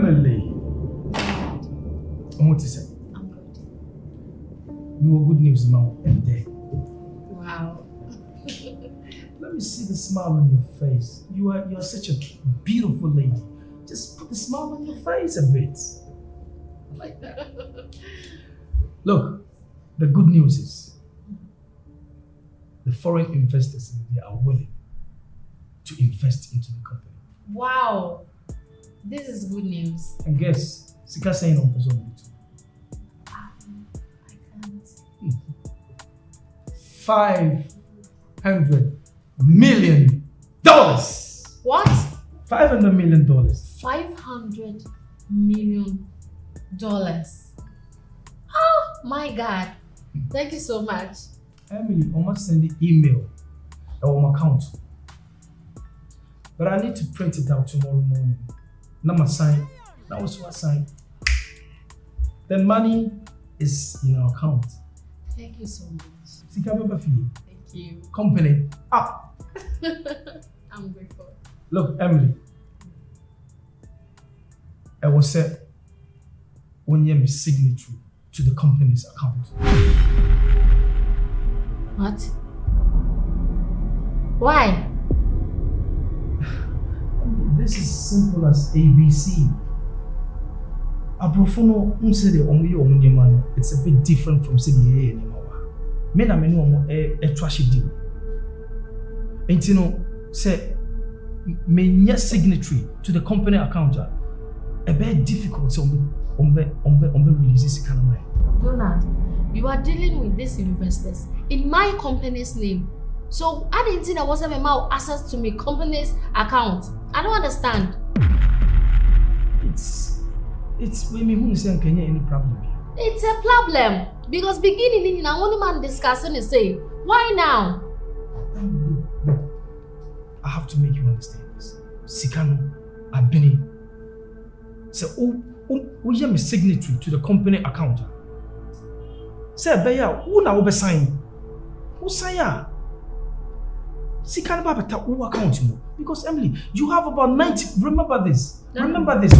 Emily. What is it? I'm good. No good news now and there. Wow. Let me see the smile on your face. You are such a beautiful lady. Just put the smile on your face a bit. I like that. Look, the good news is the foreign investors, they are willing to invest into the company. Wow. This is good news. And guess, Sika saying on person I can't. $500 million. What? $500 million. $500 million. Oh my God. Thank you so much. Emily, I must send the email on my account. But I need to print it out tomorrow morning. Now my sign. Now also I sign. The money is in our account. Thank you so much. Sika baba fee. Thank you. Company up. I'm grateful. Look, Emily. I was said when you have a signature to the company's account. What? Why? This is simple as ABC. Abrofono unsede omuye omunyemano. It's a bit different from saying hey anymore. Me na me no omo trash deal. Enti no say me nya signatory to the company account. A bit difficult so release this kind of money. Donald, you are dealing with these investors in my company's name. So I didn't think there was ever more access to my company's account. I don't understand. It's when me who say can any problem here. It's a problem because beginning in only man discussing is say why now? Look, I have to make you understand this. Sikano, Abini. Say who am signatory to the company account. Say beya who na obe sign. Who sign ya? Sikano baba ta who account mo. Because Emily, you have about 90. Remember this. Remember this.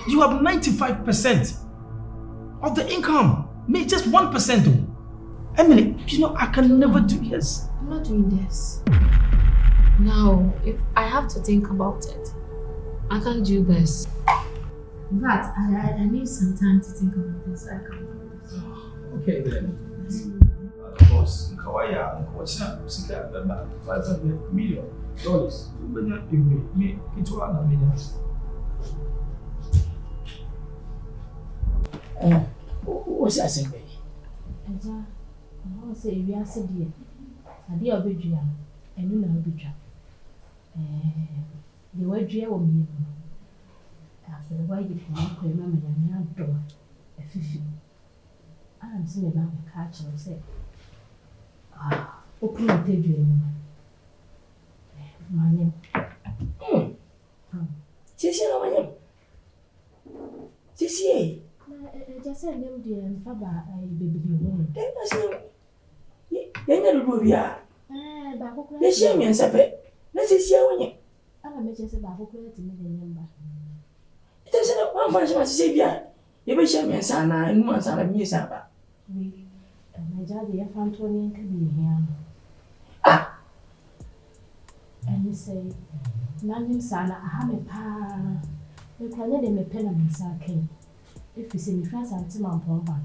You have 95% of the income. Me just 1% though. Emily, you know I can never do this. I'm not doing this. Now, if I have to think about it, I can't do this. In fact, I need some time to think about this. I can't do this. Okay then. Boss, Kawaya, what's up? $500 million. Me, it's one of million. What's that saying? I say, we are said here. I dear Obidria, and you know Obidria. The word Dria will be after the way you can remember your door a 50. I'm seeing about the catch and say, open your bedroom. My name. Jessie, no, my name. Jessie. I just said, no, dear, and Faba, I baby woman. Then I say, you're not a booby. Let's share me and Sappet. Let's see how you. I'm a just about who created me the number. It doesn't one function to say, yeah. You will share me and Sana and one son of me, Saba. We, my daddy, I found 20 to be here. Ah! And you say, Name Sana, I have a pa. You can let them a pen and sake. If you see me first, I'll tell my papa.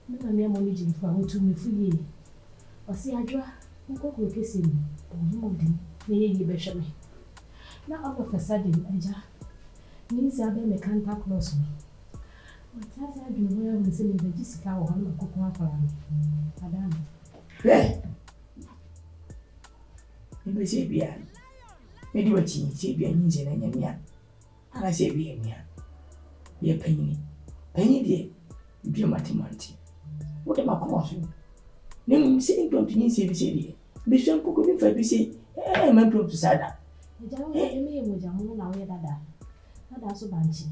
No, I'm only for who to me for ye. Or see, I draw, who go with kissing, or molding, near you bishop me. Now, all of a sudden, Aja means I bear me contact close me. What has I been well with the Jessica or Hama Cocoa Plan? Madame. Hey! You may say, Bia. Maybe what she say, Bia means in any man. And I say, Bia, you're penny. Penny, dear, you be Matimanti. What am I calling? Name sitting from the city. Bishop Cocoa, if I be say, I'm a to Sada. That's a banshee.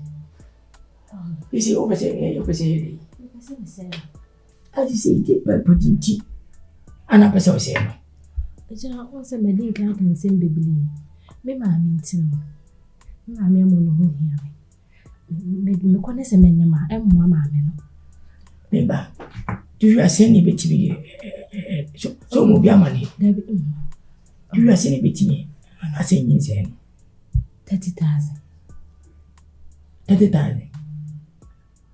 You see, over say, you say, as you say, take by putting tea. And I person say, once a meeting can send baby. Me, my mean, I mean, here. me kone se menyama emwa maame no. Beba. Do you say any bit me? So mo bia mani. Dabi. Do you say any bit me? I say yin say 30,000. 30,000.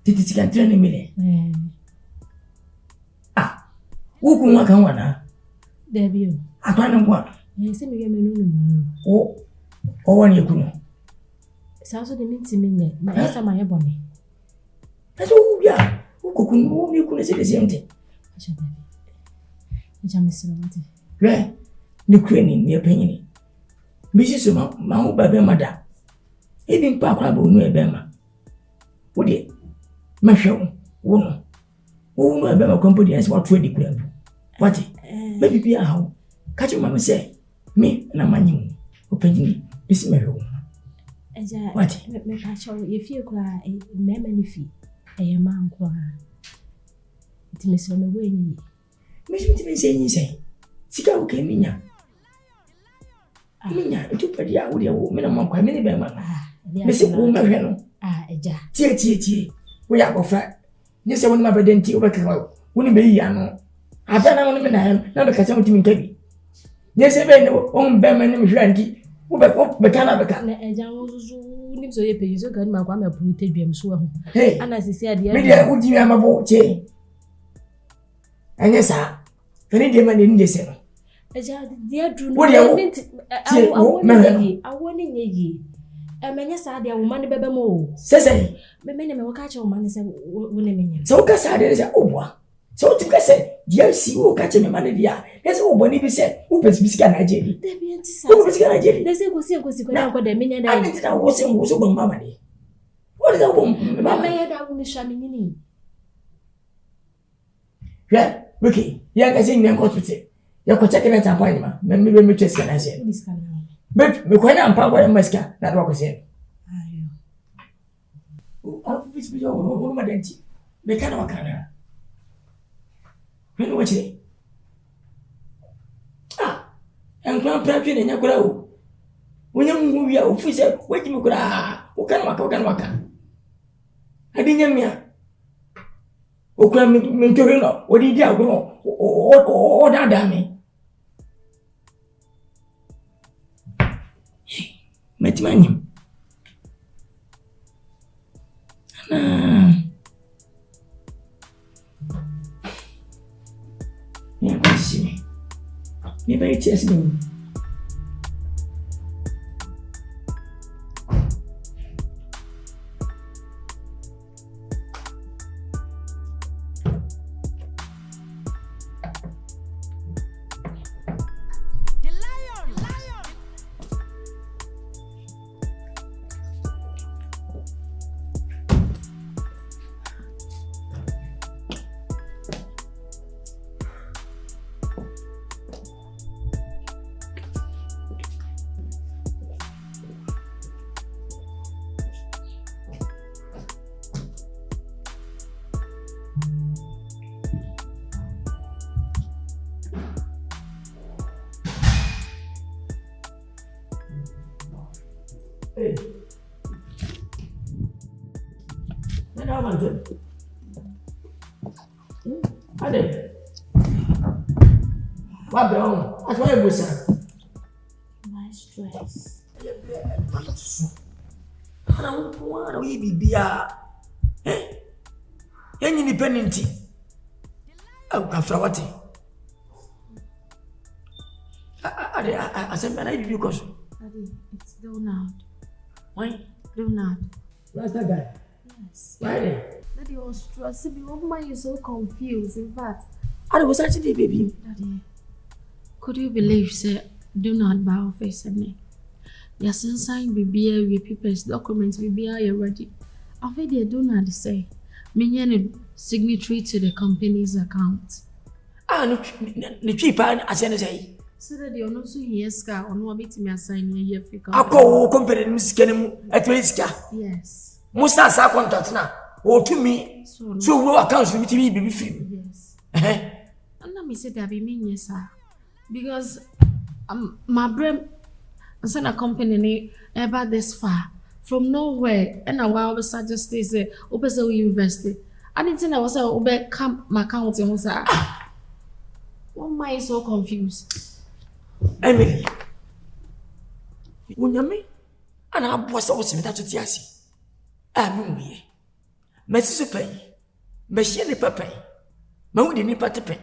Did it can train me? Who can work on one? Dabi. I can't work. Yes, me get me no. Oh, one you could. Sounds of the minty minute. Yes, am I a bonny? That's all, yeah. Who you couldn't say the same thing? Where? The crane near Penny. Mrs. Mahu Baby Mother. He didn't pack up on no Bema. Would it? My show, woman. Who know about company as what 20 club? What? Maybe be a how. Catch your mamma say, me and a man, opening this mirror. What? Me catch you if you cry a memory fee, a man cry. It miss on the way. Miss me say, Sika okay, Mina. Mina, you put the out with your woman among quite many Bema. Miss Woman, Tia, we are of fat. Yes, I want my bed and tea over. Wouldn't be young. I found out when I am not because I'm to me. Yes, I know own Bema name is Randy. Who back up the Canada. So you pay so good, my grandma put it so. Hey, and as I said, yeah, would you have a boat? And yes, sir. Any demon in this. Dear Drew, what do you I want ye. A man, yes, I dare woman, baby more. Say, the men will catch your man, women. So Cassad is a oboe. So to say, dear, see who catch him money. That's all when he said, who was Miska Nigeria? Who was Nigeria? They say, was the million. I think I was over money. What is that woman? Mamma, I will be shamming. Yeah, Ricky, young as in them, what to say. You're checking at appointment. Maybe me just can I say. But me kwena ampa and maska na do akose. Ayo. Office bi o ma denti. Me kana wakana. Me no wachi. En kwa prapi na nyakura o. Wonya mu wi a office waji me kura. O kana waka. Adi nyamia. O kwa me ntori no. Odi di agro. O da me. Metimanyim. Yeah, I see. Maybe it's just me. Hey. Then how about it? Ade. What brown? That's why you go, sir. My stress. What we be bia? Eh? Any independent. After what? I said, man, I give you cause. Daddy, it's Donald. Why? Donald. What's that guy? Yes. Why there? Daddy was stressed. Why you're so confused? In fact, I was actually baby. Daddy, could you believe, sir, Donald by office and me? Yes, sign BBA with people's documents, BBA ready. I've heard Donald say, me signatory to the company's account. No cheap, I say. So that you're not so yes, car, or no, meet me assign a year for Ako company Miss Kenemu at least. Yes. Most as I contact now, or to me, so no accounts with me be free. Yes. And let me say that be mean, yes, sir. Because my brain, I'm a company ever this far from nowhere. And a while we suggest this, Opesa University. I didn't think I was a come my account. Why am I so confused? Emily, Unyame, and I was also that to Tiasi. I'm we. Messi Pay, Messi the Papa, Mawdi ni Patape.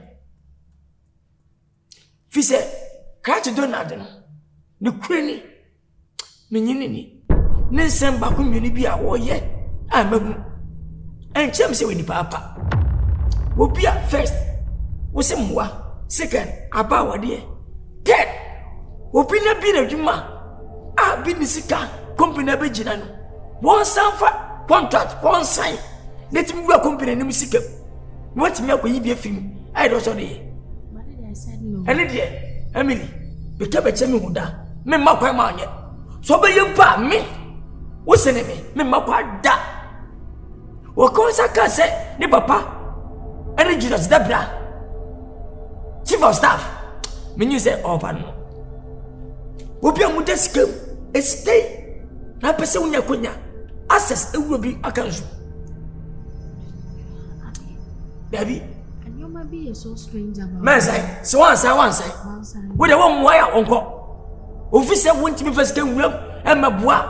Fise, catch a donut, the cranny, Minini, Nelson Bakum Unibia, or yet, I'm a and Champion with the Papa. Will be at first, was some more, second, about dear. Third, will be a bit of Juma. I've been the Sika, company of Virginia. One sanfa, contract, one sign. Let me go company and music. What milk will you be a film? I don't know. And dear, Emily, become a chemuda, me mapa man yet. So be you pa me. What's the name? Me mapa da. What cause I can say, ni papa, and the Jesus Debra. Chief of staff, me you say open. Will be a modest skill, a stay. Na pese unya kunya, access it will be a council. Baby, and you might be so strange about man say, so one side. With a one wire uncle. Officer went to me first came room and my bois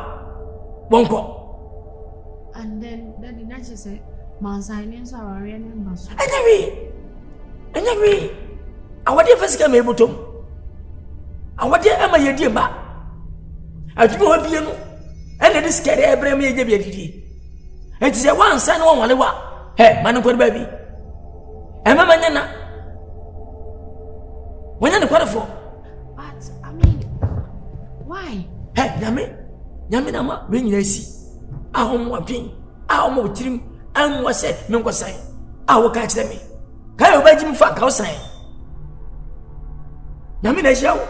won't go. And then the Natchez said, Monsignors are a members. And every I want you first come able to. I want you Emma your dear ma. I do have you know. And it is scared every me give you. It is a one son one hey, man, baby. Emma Manana. When are the quarter for? But I mean, why? Hey, Yaminama, when you see. I want one thing. I want trim. I want say, no say. I will catch them. Can you buy Jim Fuck outside? Yamina show.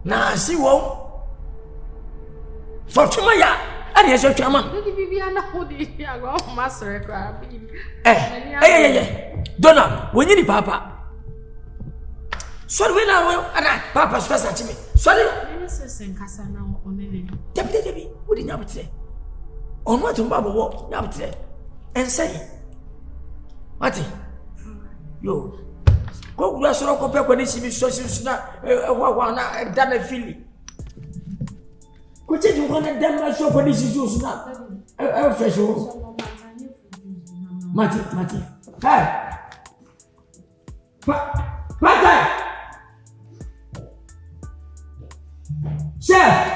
Now, see what? For tomorrow, and yes, your chairman. Hey, Donna, when you need Papa. Sorry, when I will, Papa's first at me. Sorry, Deputy, what did you say? On what to Baba walk, Yapte, and say, Matty, yo, go to a compare when this is so not a done a feeling. What did you want to damn so for this is not a fresh Matty, hey, Matty, Chef.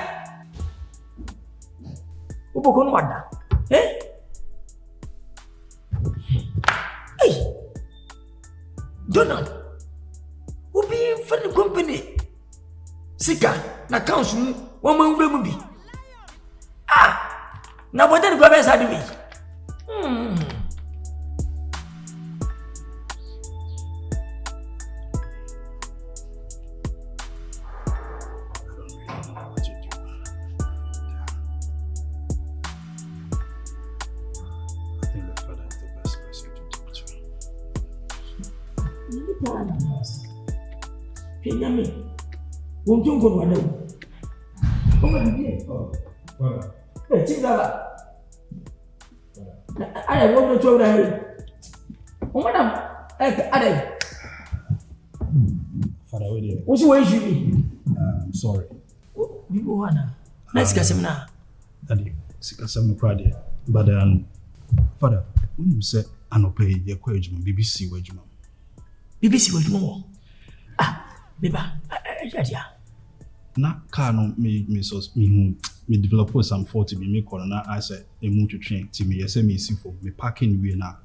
Ubukun wada, eh? Hey, Donald, who be in for the company? Sika, na council, one man will be. Ah, now what then grab us out of it? Won't you go to I want to oh, madam, Father, what's your way? I'm sorry. You go on. Let's get some now. Daddy, Sikasam Prade. But Father, when you say I no pay your question, BBC wage, BBC wage more. Ah, Biba, yeah. Na car no me develop some 40 me corner I said a move to train to me me see for me parking we na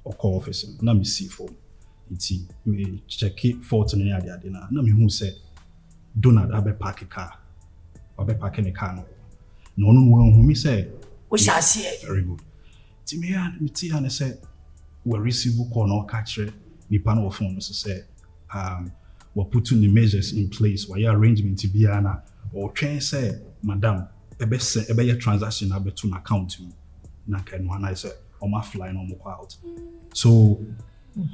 or call office na me see for it me check it 40 na ade na me who said Donald abe park a car or be parking a car no who me say we shall see very good to me and say we receive call no catch ni panel of phone so say we're putting the measures in place where your arrangement to be ana or train say madam ebe your transaction abe to an account na kan one I say on my fly no more out so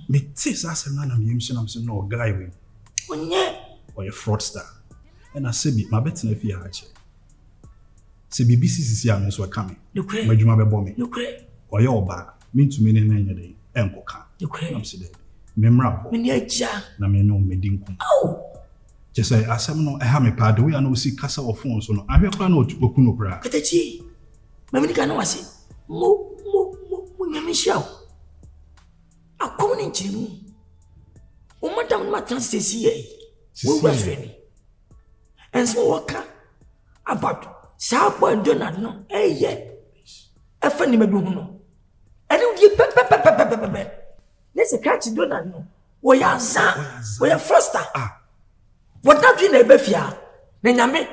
me tis as na me yin am say no guy we onye or a fraudster and I say my bet na fi ha che Se BBC sisi am so ka me. Nokre. Madwuma bebo me. Nokre. Oye oba, me ntumi ne na nyede enkoka. Nokre. Am se de. Memra ho. Me ni aja. Na me no medinkum. Oh. Just say asem no ha me pa de we ano si kasa of phone so no. Ahwe kra na oku no bra. Katachi. Mami ka na wase. Mo nyame hia. Akom ni nchirimu. O madam ma transisi ye. We was ready. And so waka about Sabo and Donald no. Eh yeah. Efa ni medu no. And you pe. Let's catch Donald no. We are faster. What that in a befia? Na nyame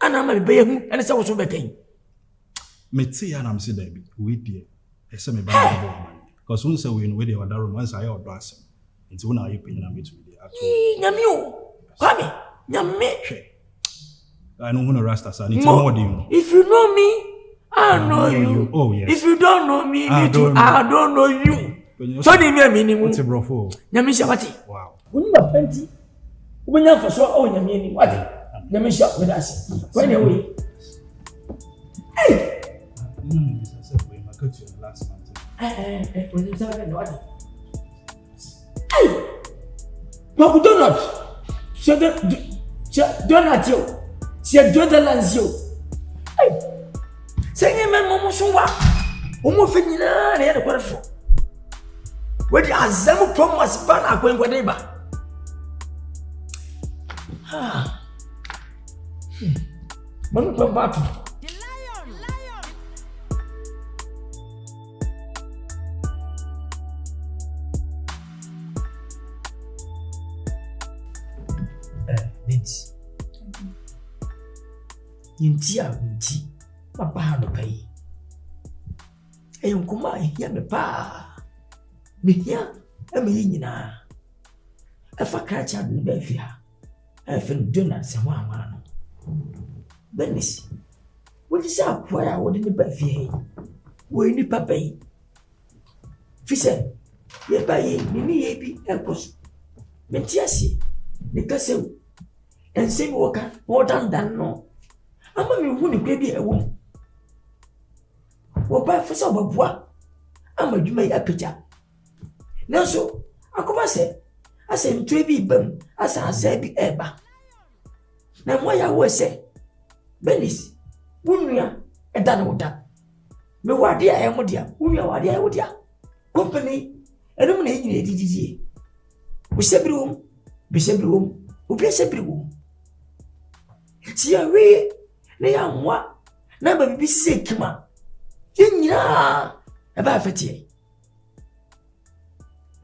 ana ma be hu ene se wo so be kan. Me ti ya na me se da bi. We die. E se me ba na bo. Because when say we know we dey order room once I order asem. Nti wona ayi pe na me to be ato. Nyame o. Kwame, nyame. I know who Rasta sa. Nti more dem. If you know me, I know you. Oh yes. If you don't know me, I don't know you. So dey me minimum. What's a brofo? Nyame shabati. Wow. Woni ba penti. Ubenya for so o nyame ni. What? Nyame sha with us. When away. Hey. Go to the last month. When you say what? Hey. What do not? So donut you. Se $2 you. Hey. Say me momo so wa. Omo fe nyina na ye de kwafo. We di azam promise ban akwenkwade ba. Ha. Manu kwa batu. Niti. Yinti. Papa no pay. Eyonkuma ya me pa. Me hia e me nyina. Afa kracha no be fia. Afen Donald Samwa no. Benis. What is up where I wouldn't be fia? We ni papa yi. Fise. Ye ba yi ni ye bi ekos. Mentiasi. Ni kase. Ensemi woka more than no. Ama mi hu ni kwa bi ewo. Wo ba fisa obabua. Ama dwuma ya peja. Nanso akoma se ase ntwe bi bam asa bi eba. Na mo ya wo se Benis wunua eda na woda. Me wade a emo dia. Wunua wade a wodia. Company enum na nyine dididie. Wo sebiri obi sebiri wo. Si ya we na ya nwa na ba bibi sekima. Yinyira e ba fatie.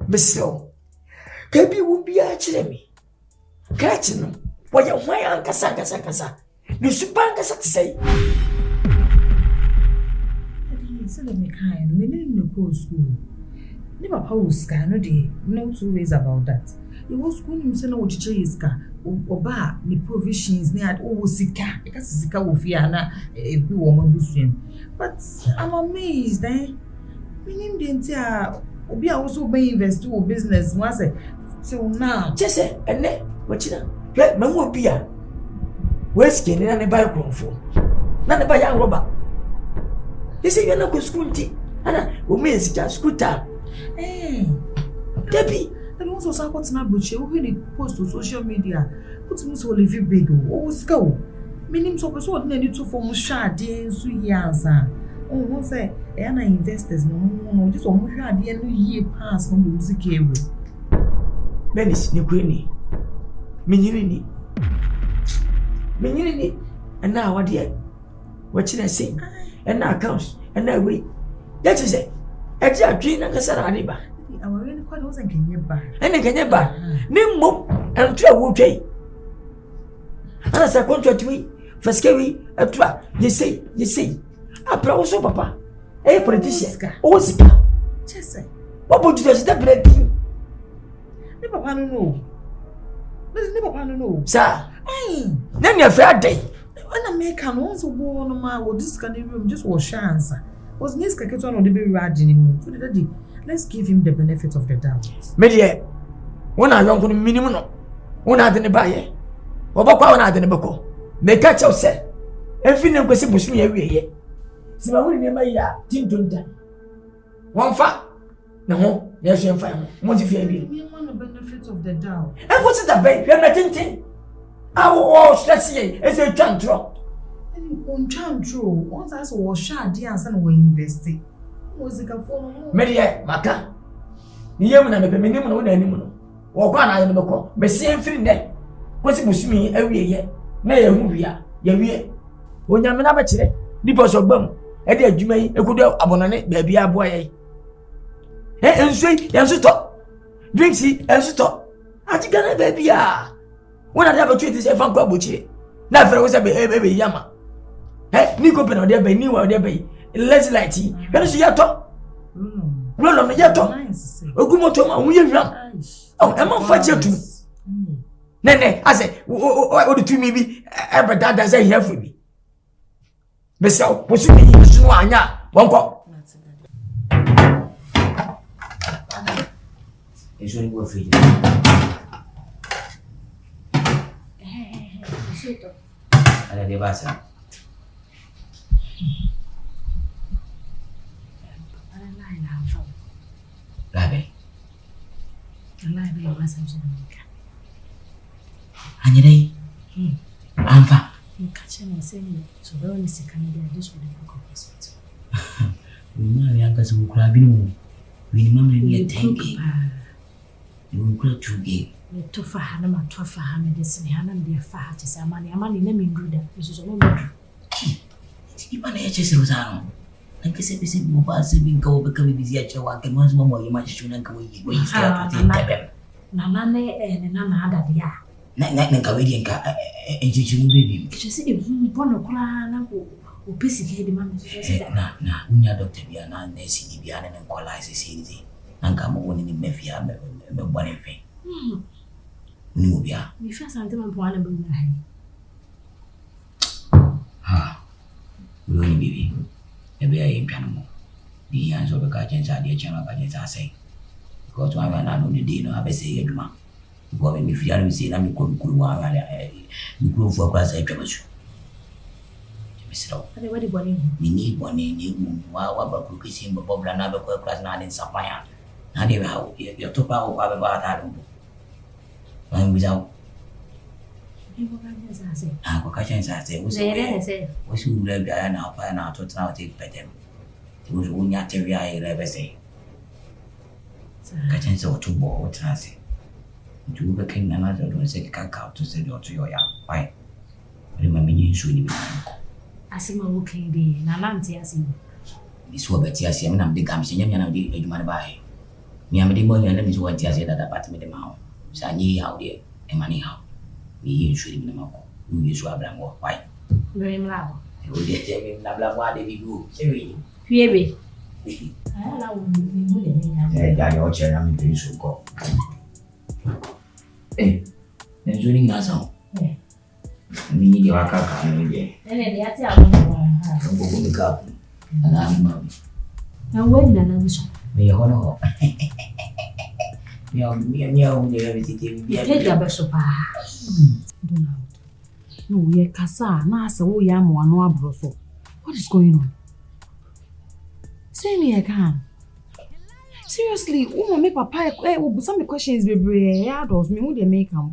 Beso. Kabi wo bia kire me. Kachi no. Wo ya hwan ankasa. Ni supanga satisai. So let me kind. Me no go school. Ni papa wo ska no dey. No two ways about that. You was school him say no wo chiche iska. Oba ni provisions ni at wo sika. Because sika wo fia na e bi wo mabusuam. But I'm amazed eh. Meaning the entire obi also be invest to business once till now. Just say ene wachina. Let me wo bia. We skin na ne buy kromfo. Na ne buy young rubber. You say you na go school ti. Ana wo me sika school ta. Debbie. And also support na buche wo he post on social media. Put me so live big o go. Minim so person na ni to form shade so yansa. Oh say e na investors no just o mo hwade no yie pass no music ewe. Benis ni kwani. Menyini ni. And now what dear? What should I say? And now accounts and now we. That is it. Eji adwin na kasa na ba. Aware ni kwa dozen kenye ba. Ene kenye ba. Ni mom entu awu twai. Ana sa contract we faskewi atua. You say. Apra wo so papa. Politician. O sika. Chese. What would you do that bread? Ni papa no. Ni papa no. Sir. Then you fair day. When America no so go no ma wo this can room just was chance. Was this kaketo no dey be ready anymore. So daddy, let's give him the benefit of the doubt. Media. When I young minimum no. When I didn't buy it. Obakwa when I didn't boko. Make catch you say. Every name goes to me every year. So I will never ya, Tim Dunton. One fat. No, yes, you're fine. What if you're We want the benefit of the doubt. and what's it that baby? You're not thinking. I will stress you as a tantrum. On Chandro, once I saw Shah, dear, and we invested. Was it a phone? Media, Maka. The young man, the minimum of any moon. Or one I never call. But see, I'm feeling that. What's it me every year? Nay, we are. Ye, when you're not a because of bum. And yet you may a good abonnent, baby, a boy. And say, yes, stop. Drink, see, and stop. I think I baby. When I have a treat is a fun club with you. Never was a baby yama. Eh, Nico Pen or there by new or there by less lighty. Can you see your top? Roll on the yato. Ogumotoma, we run. Oh, I'm on fire too. Nene, I say, what do you mean? Ever that does I hear for me? Bessel, what's your name? One call. It's only worth it. Ada dia bahasa. Labe. Hanya dai. Amfa. Mama yang kasih buku binu. Bini mama ni tengi. Buku juga. Tofa hana matofa hana desini hana ndiye faha tisa amani na minduda usizo minduda. Gimana ya cesero sana? Nanti saya bisa membahas bingkau bekami bizia cewa kan mas mama yang masih cunan kau ini sekarang tu tebem. Nana ne nana ada dia. Nak kau ini kan cucu baby. Kecil sih bono kula na upesi kedi mama sudah. Nah punya dokter biar nanti sini biar nanti kolai sini. Nanti kamu ini mafia membuat efek. Ni ubia. Mi fa sante man poana bu na hai. Ha. Ulo ni bibi. Ebe ya impana mo. Di yan so be ka jensa di chama ka jensa sai. Ko to anga na no di no abese yeduma. Ko be mi fiya mi se na mi ko ku wa ala mi ko fu akwa sai twaba su. Misiro. Ade wadi boni. Ni boni ni wa ba ku kisi mbo bobla na be ko class na din sapaya. Na de ha yo to pa o pa be ba ta do. Ang bisaw. Ibu kan sase. Ko ka chen sase. Wasu ule biya na pa na to tna te petem. Wasu unya te biya ire bese. Ka chen so to bo o tna se. Ju be ken na do se ka ka to se do to yo ya. Pai. Ri ma minyi su ni bi. Asima wo ken di na lanti asima. Mi so be ti asia mi na de gam se nyam na de eduma ne ba he. Mi am de mo na mi so ti asia da part mi de ma ho. Sanyi hau dia, emani hau. Ni shuri na mako. Ni yesu abram wo pai. Bere mlabo. O dia je na abram wa de bidu. Chewi. Fiebe. Ala wo ni mo le ni. Ya yo che na mi de su ko. Ne juni na sao. Ni ni de wa ka ka ni de. Ene de ati abo wa. Ko ko ni ka. Ana ni ma. Na wo na na so. Me ho no. Miau dia visite dia. Take your best pa. Donald. No, we kasa na asa wo ya mo anu abro so. What is going on? Say me again. Seriously, wo me papa wo some questions baby ya does me who dey make am.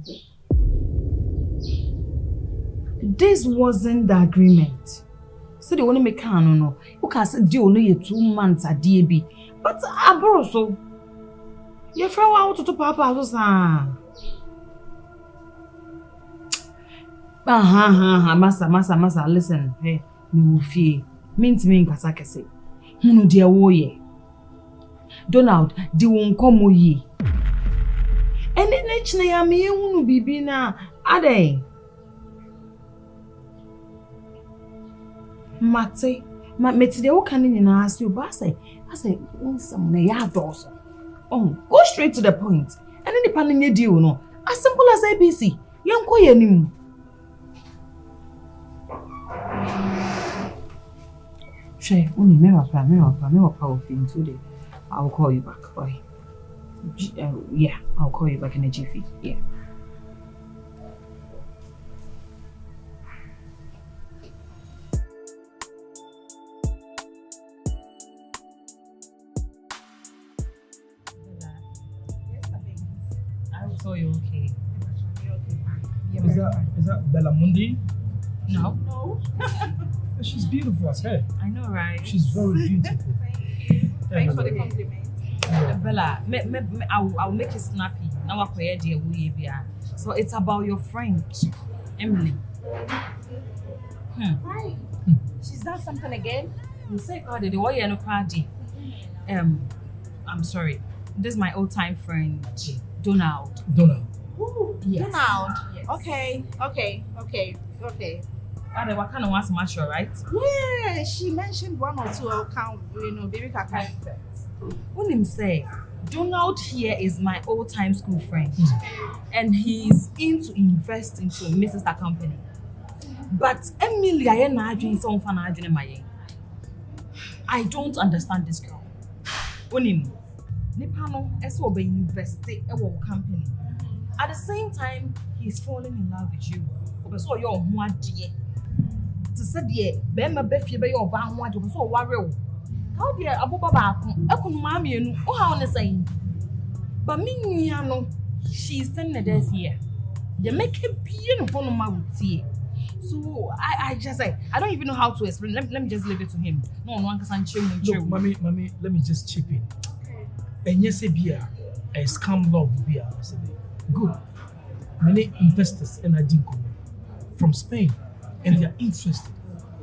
This wasn't the agreement. So they want to make an no. You can say deal no ye 2 months a DB. But abro so your friend want to papa so sa. Masa listen. Hey, me wo fie. Mint me nkasa kese. Hunu dia wo ye. Donald, di won komo yi. Ene na chine ya me hunu bibi na ade. Mate, meti de wo kan ni na asu ba say. I say unsam na ya doso. Oh, go straight to the point. And then the panini deal no. As simple as ABC. Yanko yenim. Shay, only me wapa of him today. I'll call you back. Bye. Yeah, I'll call you back in a jiffy. Yeah. Is that Bella Mundi? No. No. She's beautiful as hell. I know, right? She's very beautiful. Thanks for the compliment. Bella, I'll make it snappy. Now I create the way. So it's about your friend, Emily. Right. She's done something again? You say, God, the way you're no party. I'm sorry. This is my old-time friend, Donald. Ooh, Yes. Donald. Yes. Okay. And what kind of wants to match you, right? Yeah, she mentioned one or two. I'll count, baby kaka. When him say, Donald here is my old-time school friend, and he's in to invest into Mrs. Company. But Emily, I don't understand this girl. When him, Nipano, eso be invested in our company. At the same time, he's falling in love with you. So you're one dear. To say dear, Bema Beffy be your bang one to so worry. How dear Abu Baba, I couldn't mammy and oh, how on the same. But me, she's standing there here. They make a beautiful mouth here. So I just say, I don't even know how to explain. Let me just leave it to him. No one can chill. Look, mommy, let me just chip in. And yes, a scam love beer. Good. Many investors in Adinko from Spain, and they are interested.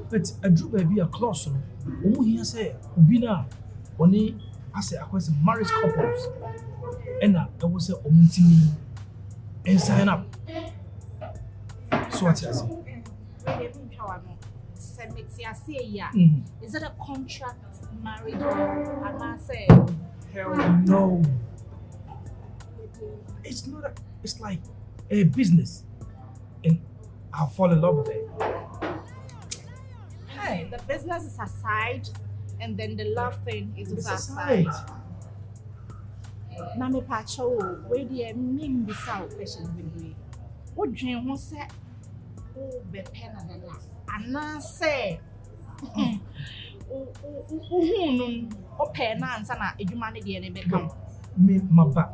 But I drew baby a clause on who he say, Ubina, only I say, I was marriage couples, and I was a omutimi and sign up. So what you say? Is it a contract marriage? And I say, Hell no. It's not a, it's like a business. And I'll fall in love with it. hey, the business is aside, and then the love thing is It's aside. aside. Na me pacho, where the mean be south questions be. What dream was set? Oh, be pen and la. And I say, oh, pen and sana, if you manage the enemy come. Me, my back.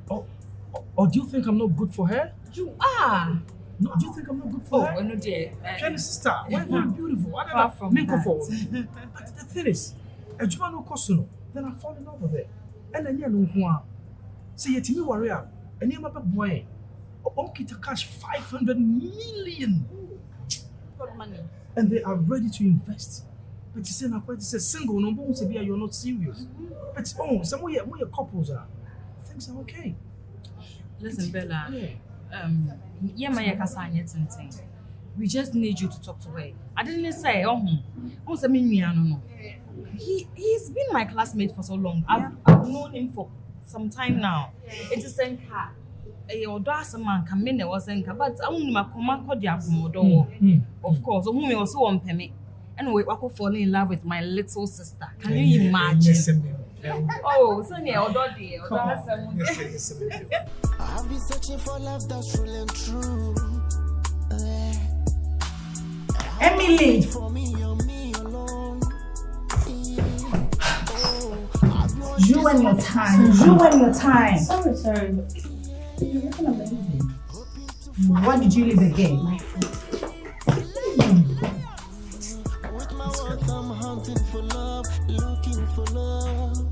Or do you think I'm not good for her? You are. No, do you think I'm not good for her? No, dear. Kenny sister, why very beautiful? I Far don't from know. that. But the thing is, a Juma no costume, then I fall in love with it. And then you know who say yet me warrior, and you my boy. Kita cash 500 million. Good money. And they are ready to invest. But you say now quite it's a single no one say you're not serious. But some of your couples are things are okay. Listen, Bella. Yeah. We just need you to talk to her. I didn't say, no. He's been my classmate for so long. I've known him for some time now. It is saying car. A man come in was saying, but I won't my command of course, whom we also want me. And we were falling in love with my little sister. Can you imagine? Oh, Sonia, or Doddy, or I've been searching for love that's real and true. Emily! For me alone. You and your time. Sorry. You're making a baby. What did you leave again? With my words, I'm hunting for love, looking for love.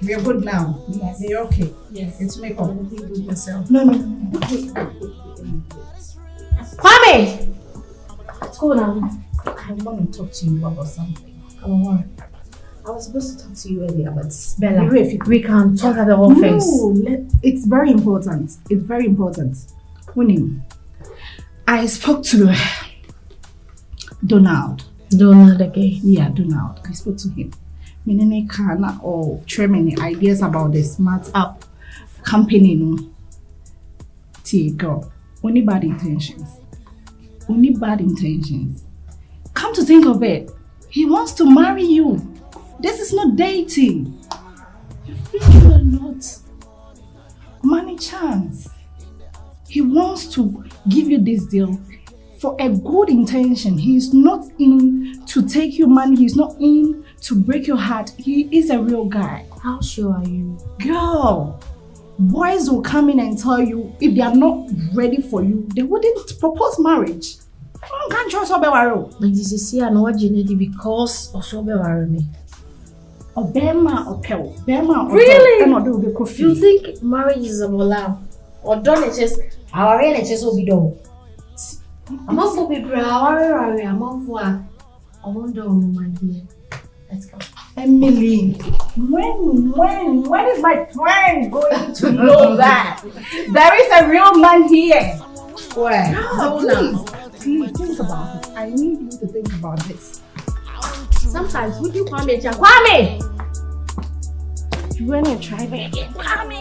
We're good now. Yes. You're okay. Yes. It's make up. Yourself. No. Kwame! What's going on? I want to talk to you about something. What? I was supposed to talk to you earlier, but Bella, maybe if you we can talk at the office. No, it's very important. It's very important. Winnie, I spoke to Donald. Donald again. Yeah, Donald. I spoke to him. Menene kana or share many ideas about the smart app company. No, girl. Only bad intentions. Come to think of it, he wants to marry you. This is not dating. You've been through a lot. Money chance. He wants to give you this deal for a good intention. He's not in to take your money. He's not in to break your heart. He is a real guy. How sure are you? Girl, boys will come in and tell you if they are not ready for you, they wouldn't propose marriage. Can't you also be worried? Like this is here, no virginity because also be worried me. Obema or Kel? Bema or Really? You think marriage is about love? Or don't it just our NHS will be done? I'm not for people, I'm on for I wonder, my dear. Let's go. Emily, when is my friend going to know that there is a real man here? Where? No, please think about it. I need you to think about this. Sometimes would you Kwame? You wanna try me again? Kwame!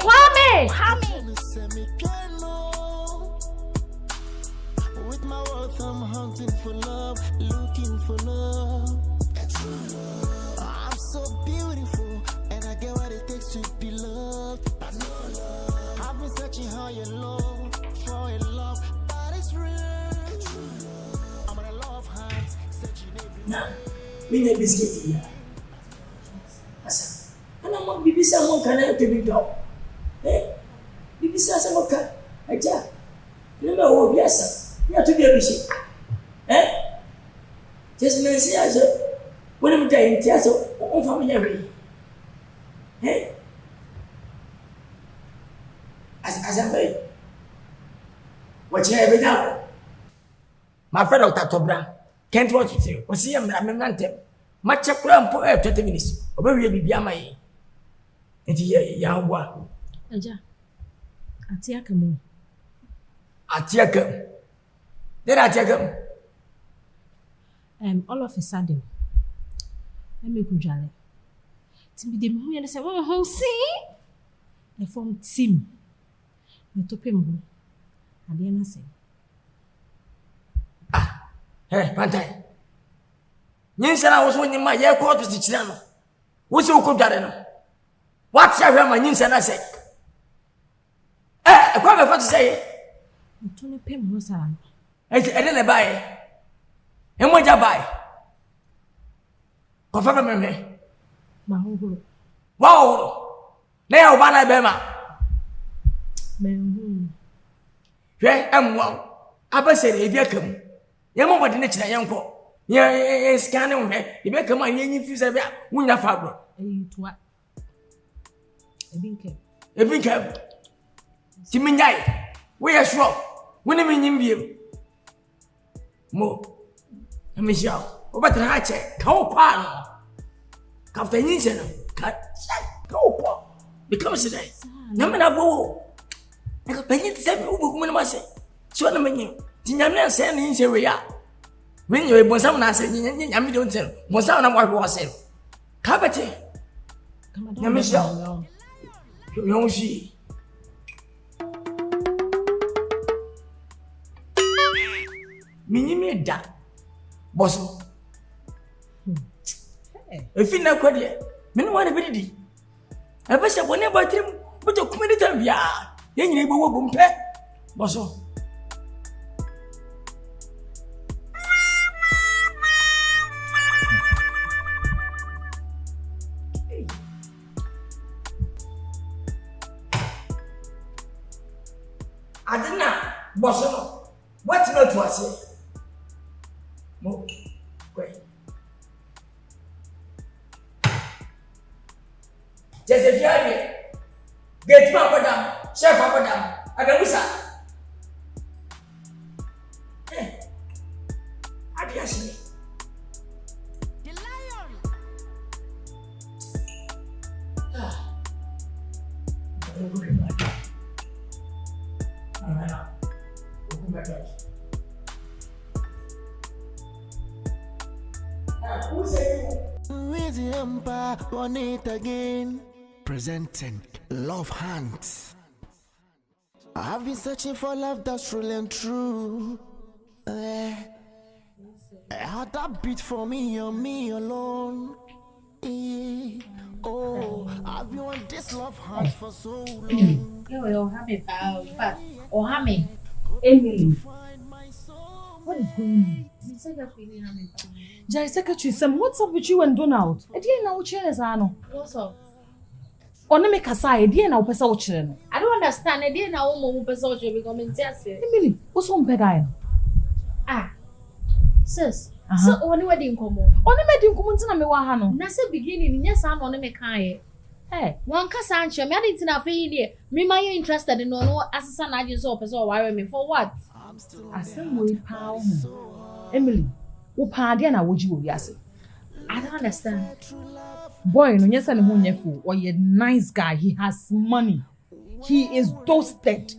With my worth, I'm hunting for love, looking for love. I'm so beautiful, and I get what it takes to be loved. But no love. I've been searching high and low for a love that is real. I'm on a love hunt, searching everywhere. Me na biscuit here. Asa. Ana mo bibisa mo kana to be dog. Bibisa sa mo ka. Aja. Ni me wo biasa. Ya to be bishi. Just na si aso. When I'm dying, tiaso o family we. As I what you have now? My friend Dr. Tobra can't watch it. We see him, I'm not him. Much a cramp for 20 minutes. Or maybe be my and young one. Aja. Atiakamu. Atiakam. Then Atiakam. All of a sudden, I make Ujale. To be the moon and say, oh, see? I formed Tim. I took him. I didn't say. Hey, Pantai. Ninsana was winning my year quarters to Chilano. What's your good? What's your my Ninsana say? I come for to say. Tony Pim was on. I didn't buy. And what you buy? Confirm me. Mahoro. Wow! Now, Bana Bema. Here am wow. Abba said, if you come, you know what the next young po. Yeah, scanning me. You better come on, you fuse a bit. We not fabro. What? A binker. A binker. Timinai. We are sure. When I mean you. Mo. Let me show. What the hatchet? Come on. Captain Nielsen. Go. Becomes today. Namana go. I got penny to send me over my say. So I'm in. Tinamna send in Syria. When you're born, someone I said, Yammy don't tell. Was sound of what was said. Cabate. Michelle. You don't see. Minnie da. Bosso. If you know what yet, men want a biddy. I wish I went about him, but you come in the time. Yeah, young neighbor will pet. Bosso. Adina, Bosso, what's not to us? Mo, great. Just if you are here, get my madam, chef, madam, Adamusa. Hey, Adiasi. The lion. Where's the empire on it again? Presenting Love Hunt. I've been searching for love that's truly and true. I had that beat for me and me alone. Oh, I've been on this love hunt for so long. Emily. What is going on? Jai Secretary Sam, what's up with you and Donald? What's up? On me kasa, na upesa uchire no. I don't understand. I didn't know who person should be coming to say. Emily, what's on bed I? Ah. Sis. So only wedding come. Only made you come into me wa ha no. Na say beginning nya sa no me kan Hey, one kasa anche me adint na fe yi me my interested in no asesa na age so person worry me for what? asem we pa ho. Emily, wo pa de na woji wo wiase. I don't understand. Boy, no nyesa ne ho nyefo. Or a nice guy, he has money. He is toasted.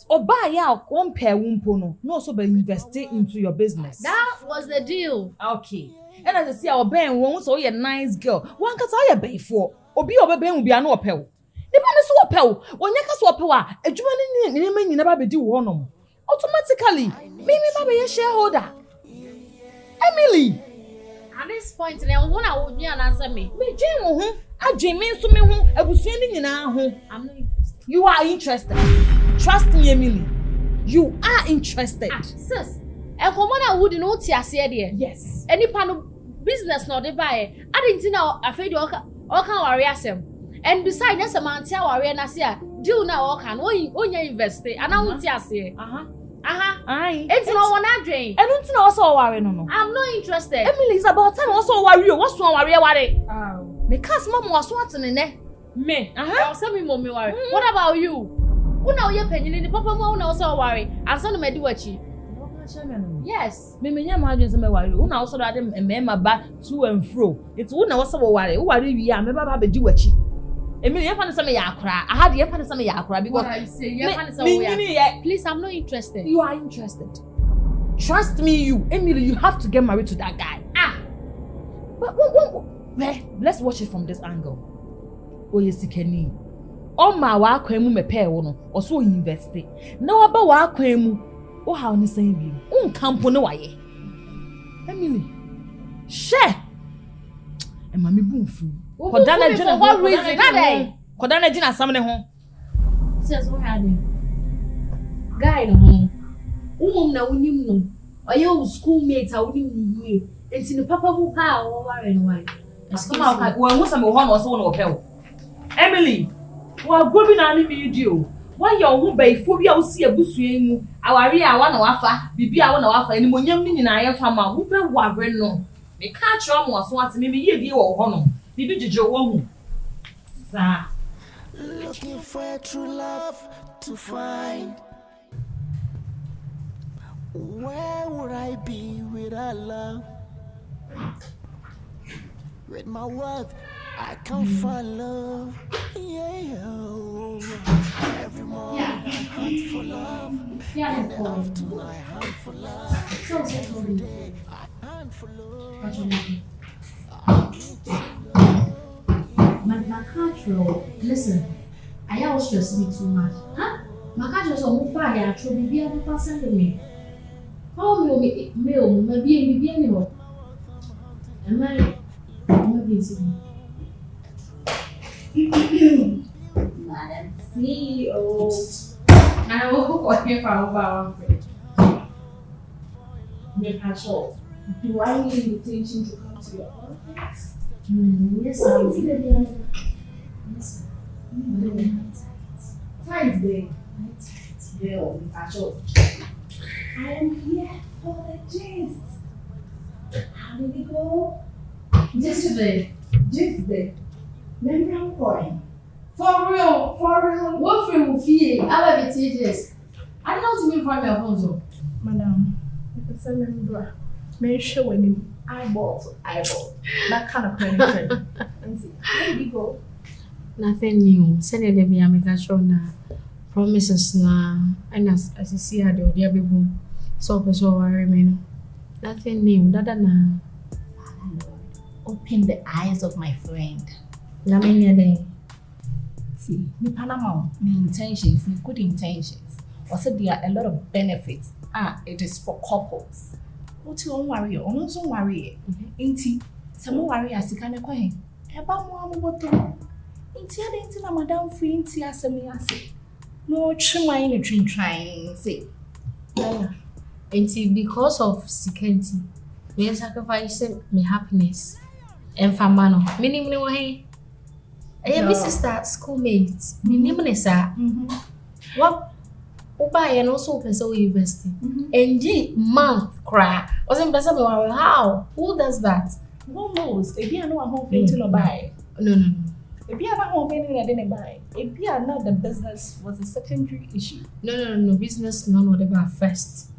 Oba ya compare wumpo no. No so be invest into your business. That was the deal. Okay. And as I see our ben won so a nice girl. One kasa ya be for. Obi obeben will be an opel. The man is so opel. When you can swap a adwuma ni men you never be do honom. Automatically, me ba be shareholder. Emily. At this point, now one I would answer me. Me dream ho. Adwin me so me ho. Abusua ni nyina ho. I'm not interested. You are interested. Trust me, Emily. You are interested. Sis, and come on, I wouldn't know Tia said here. Yes. Any pan of business not they buy. I didn't know afraid all can worry them. And besides, that's a man tell worry and say, do now all can only invest it. And I won't say, aye. It's no one I drain. I don't know also worry no. I'm not interested. Emily, it's about time also worry. What's wrong worry about it? Because mom was wanting in there. Me. I'll send me mommy worry. What about you? Who know your penny in the papa won't also worry. And son of me do what you. Yes. Me nya imagine say me worry. Who now also that them member back to and fro. It's who now also worry. Who worry we are me baba be do what you. Emily, you find some me yakra. I had you find some me yakra because what I say you find some me. Please, I'm not interested. You are interested. Trust me, you Emily, you have to get married to that guy. But let's watch it from this angle. Oh yes, Kenny. Oh my wa kwemu me pay wo no. Oso invest. Na wa ba wa kwemu. O ha oni san bi. Un campo no waye. Emily. Share. E ma me bunfu. Koda na jina what reason that day? Koda na jina sam ne ho. Says what happened? Guy no ho. Umum na unim no. Oye o schoolmate a unim ni yie. Enti ne papa mu pa a wo worry no why. Asoma ka wo hu sam ho na oso no opel. Emily, wa gobi na ni video. Wa ye ohun ba ifo bi a wo si abusua mu. Aware a wa na wafa, bibi a wo na wafa ni monyam ni nyina ye fa ma. Wo be ware no. Me ka chiro mo so ate me ye bi wo ho no. Bibi jeje wo hu. Sa. Looking for a true love to find. Where would I be without love? With my worth, I can't find love. Yeah. Every morning I hunt for love. In the afternoon I hunt for love. Every day I hunt for love. My control. Listen, I always stress me too much. Huh? My control so move by. I try to be able to send me. How me maybe no. Am I? Busy. Madam CEO. I will work here for about 1 friend. Make her show. Do I need invitation to come to your office? Yes, I will. Yes. Times day. Bill, I am here for the gist. How did it go? Just today. Remember I'm calling. For real. What for you feel? I will be teachers. I don't know to me from your phone. Madam, if it's a member, make sure when you eyeball to eyeball. That kind of penetration. And see, how did it go? Nothing new. Send it to me. I'm making sure na promises na. And as you see, I do the baby. So worry me. Nothing new. Dada na. Open the eyes of my friend. See, me Panama, me intentions, me good intentions. Also, there are a lot of benefits. It is for couples. What you don't worry, or not so worry. Inti, some worry as you can acquire. Eba mo amoboto. Inti ade na madam free inti asemi ase. No chuma in the trying say. Inti because of security, we sacrifice my happiness. And famano, meaning no way. My sister, schoolmate. My name is what? Opa, and also person university. And month cry. Wasn't person how? Who does that? Who knows? If you are not home painting or buy. No. If you are not home painting, I didn't buy. If you are not, the business was a secondary issue. No. Business, no, whatever first.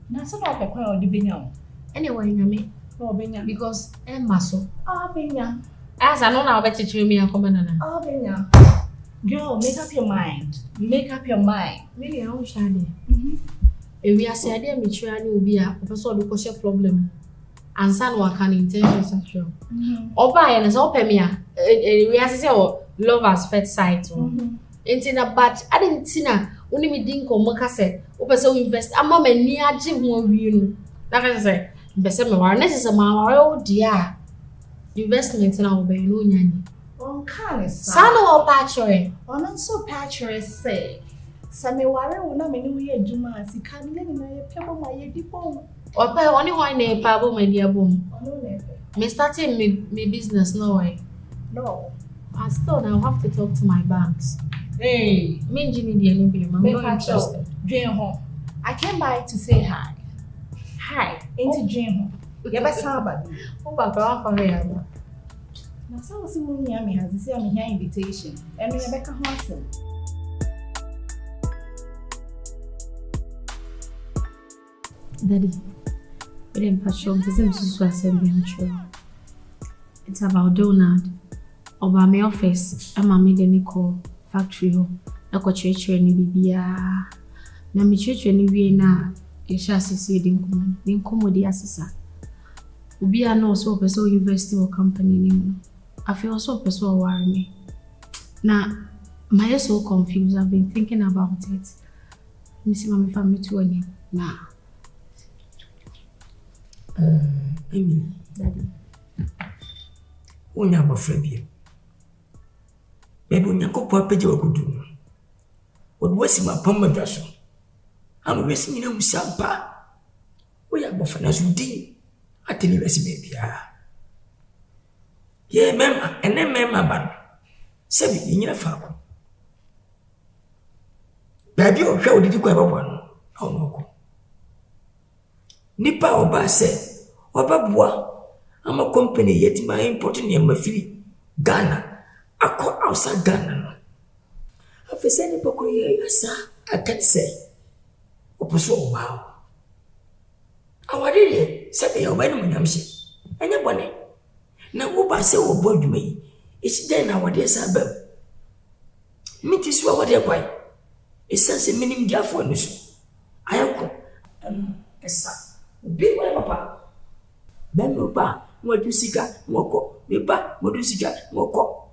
Now, so now I can the binyam. Anyway, me. Oh, binyam. Because muscle. Oh, binyam. As I know now, bet you me a common. Oh, binyam. Girl, make up your mind. Make up your mind. Maybe I won't share it. If we are saying that we try to be a person who cause problem. And son work an intentions actually. Opa and so me we are say lovers first sight. Intina but I didn't see na only me didn't come say opa so invest ama me ni age ho wi nu. That can say be me war necessary ma war dear investment na oba no nyani. On can Son opa chore. On so patcher say Same ware una me ni we adwuma sika ni na ye pebo ma ye dipo. Opa only one na pa bo my dear boom. Ono na pe. Me starting me business no way. No. I still now have to talk to my banks. Hey, Me engineer the any I'm not interested. Dream home. I came by to say hi. Hi, into dream home. You better somebody. Oh papa for here. Na so we see mo nya me has see me here invitation. And me Rebecca Hansen. Daddy, we didn't patch on this is what I said being true. It's about Donald. Over my office, I'm a made call factory. I got church any bibia. Na me church any na you shall see the commodity assessor. Ubi a no so person university or company name. I feel so person worry me. Now, my so confused. I've been thinking about it. Me see my family too again. Nah. Emily. Daddy. Unya bofra bi. Baby unya ko po peje wakudu. Odwasi mapam madwaso. Am wesi nyina musampa. Uya bofra na zudi. Atini wesi bebia. Ye mema, ene mema ban. Sebi nyina faako. Baby o hwa odidi kwa babo no. Onoko. Nipa oba se Obabua, I'm a company yet my important name of Ghana. I call outside Ghana. If I say any sir, I can say. Oposo wow. I want it, say your wedding yamshi. And your bonnet. Now, Oba say, oh, boy, me. It's then our dear suburb. Meet is what they're quite. It says a minimum jar for news. I am a son. Be my papa. Ben no ba mo du sika moko me ba mo du sika moko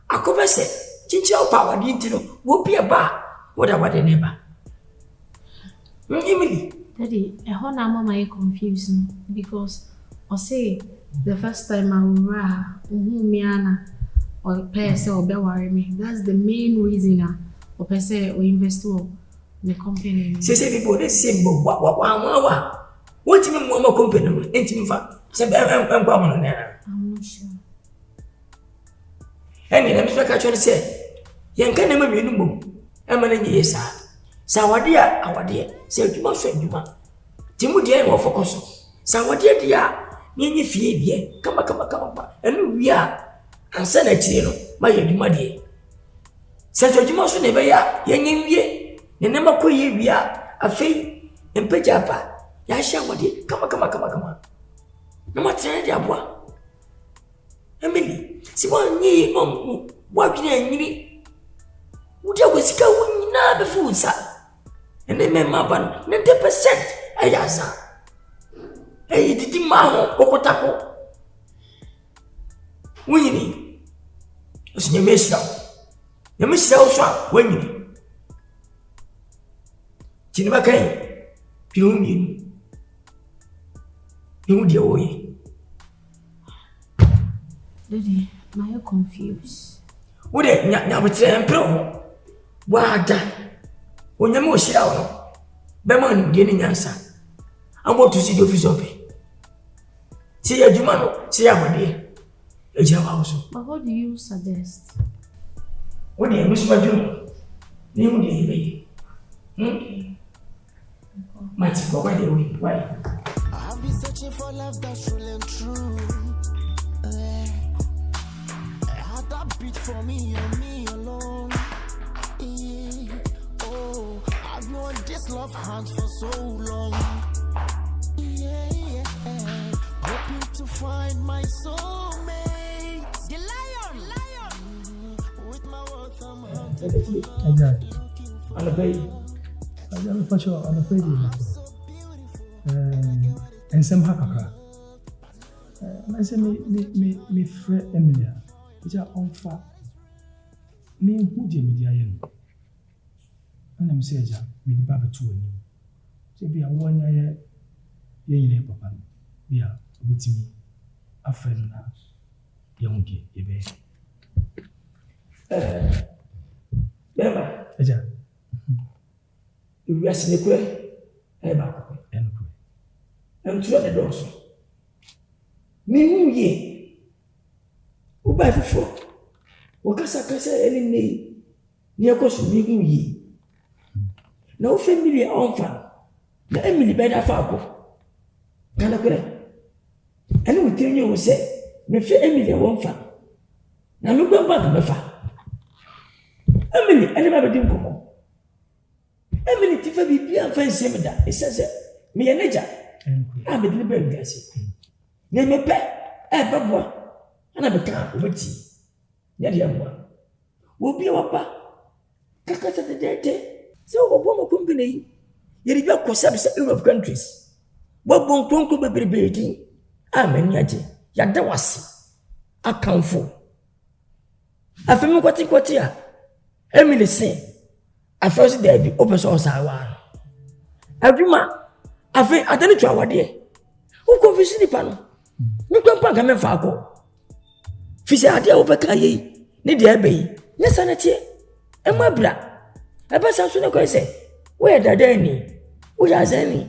akoba se chinchi opa wadi ntino wo bia ba wo da wade ne ba Emily. Daddy, I heard mama is confusing because I say the first time I will miana or pay say or be worry me. That's the main reason or pay say or invest in the company. Say people they say wa what you mean more company ain't me fa say I'm not sure. And let me catch you say yanka na me nu mum e ma na nyi sa awade say djuma so djuma timu dia e focus sa awade dia ni nyi fie bie kama enu wi a ansa na chire no ma ye djuma die say djuma so ne be ya yenyi wie ne ne makoyi wi a afei empeja pa ya sha awade kama na matene dia boa Emily si wanyi omu wadwene anyini wudi agosika wunyina be funsa ene mema ban 90% ayaza didi ma ho kokotako wunyini osinye mesha so wunyini chinima kai piumi yudi oyi. Daddy, I'm confused. Would it not return pro? Wada. When you most shower, Beman getting answer. I want to see the office of it. See a Jumano, see our dear. But what do you suggest? What do you miss my doing? You baby. Mighty go where they win. Why? I've been searching for love that's real and true. Had that beat for me and me alone. Yeah. Oh, I've been on this love hunt for so long. Yeah. Hoping to find my soulmate. The lion. With my worth, I'm hunting. On the baby. I'm not sure on the baby. And some hakaka. I say me friend Emilia. It's a on fat. Me who Jimmy Diane. And I'm saying, me the Baba 2 and you. So be a 1 year, ye papa. Be a with me. A friend now. Young gay, ye be. Bema. Eja. You rest in the quay. I'm sure the doors. Me, ye. Who buy for? Wakasa, any name. Near cost me, ye. No family on fan. The Emily better Fargo. Can I put it? And we tell you, say, me fear Emily won't fan. Now look back to my fan. Emily, anybody didn't come home. Emily, Tifa be and find Semida. It says, me a nature. I'm a little bit gassy. Name a pet, a babwa, and I become with tea. That young one will be our pa. Kakasa the dead. So, a woman company. You did not concept Europe countries. What won't conquer baby baby? I'm a yaji. Yadawasi. Account for. I feel what here. Emily say. I first there be open source. Every man. I feel I don't know what dear. Who confess the panel? You can't pack a man for go. Fish idea over Kaye. Need the abbey. Yes, I know. And my bra. I pass out soon. I say, where the Danny? Who has any?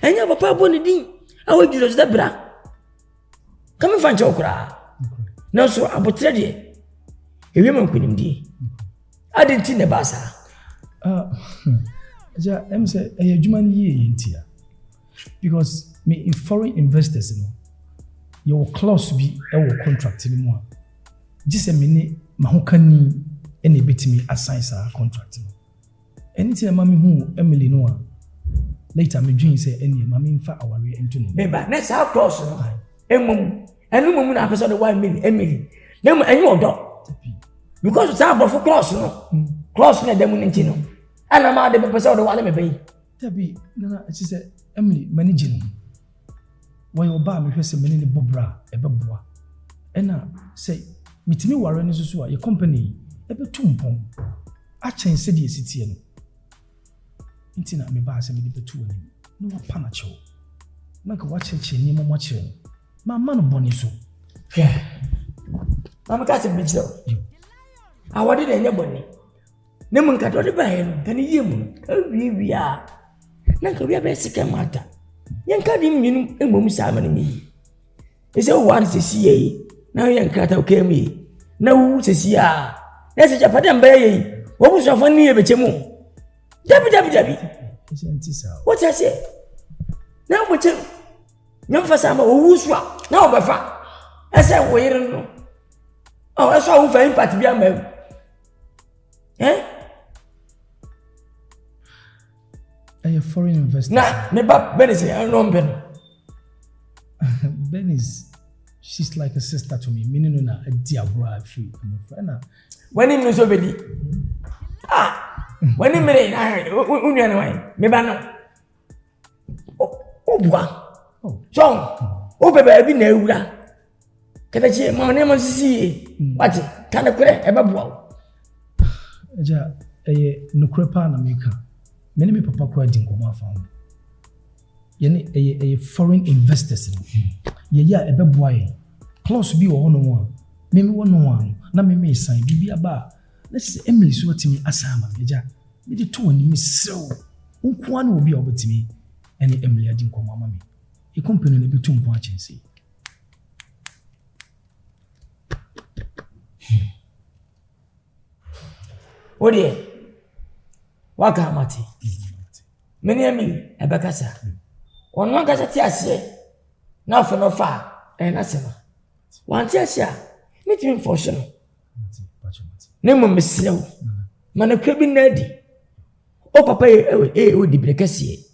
And your papa won't do. I will do the bra. Come and find your cry. No, so I will tell you. A woman couldn't be. I didn't see the bassa. I'm saying a human year in here because me in foreign investors, your clause be our contract anymore. Just a minute, Mahokani, any bit me assigns our contract. Anything, mammy, who Emily Noah later, me dream say any mammy in fact our way into me. But that's how close. And woman, I was on the 1 million, Emily. Then I know dog. Because it's out for cross, no? Cross, no, them in Tino. And I'm out of the person of the one me. Debbie, no, she said, Emily, managing. Why your bar me first a minute bobra, a babua. And now say, meet me warren is your company, a bit tumpon. I change city city. Intina me bar send me the two of him. No panacho. Like watch a chin, no much. My man bonny so. Yeah. I'm a cousin, Mitchell. I wanted anybody. Nemun got what about him, and you, we are. Nanka, we are basic matter. Young Cadim, you and Mum Simon and me. It's all once a CA. Now young Cato came me. No, says ya. That's a Japan bay. What was your funny of a chemo? Debbie. What I say? Now, what's it? Young for some who's what? Now, by far. I said, wait, no. Oh, I saw who fell but be a man. Eh? A foreign investor. Nah, me bab Benny, I don't know Ben. Benny's, she's like a sister to me, meaning a dear bride free. I'm a friend. When he knows already. When he made I heard, me banner. Oh, boy. So, oh, baby, no. Can I say my name is C? What can I create a babu? Ja, no crepa na America. Many me papa cried in Goma farm. A foreign investors. Yeah, a baby. Close be one one. Maybe one. Na me may sign be a bar. Let's say Emily so to me asama. Ja, me the two and me so. One will be over to me. Any Emily I didn't come mammy. A company will be too much and say. What dear? What can Mati? Many a me, a bacassa. One one gets a tear, now for no far, and that's enough. One tear, meet him for sure. Name of Miss Slow. Man, a cabin nerdy. Oh, papa, would be the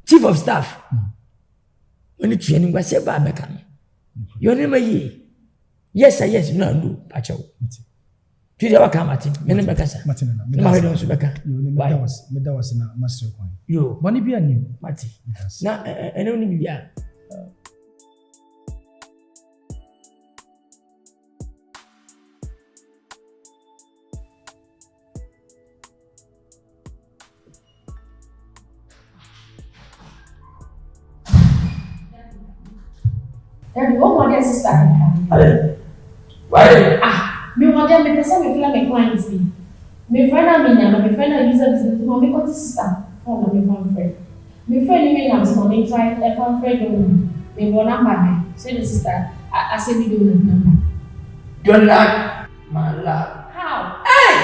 Chief of Staff. When the training was a barbacan. Your name a ye. Yes, no, no, Pacho. To the Wakamati, Menabacasa. That was in a master coin. You, Bonnie be a new Mati. Now, and only be a. What more sister? Why? Me want them because me feel like clients be. Me friend and me my friend and user business. Me got sister. Oh, me friend. Me friend me am money try a friend on me want number. Say the sister. I say me do number. Don't like my love. How? Hey!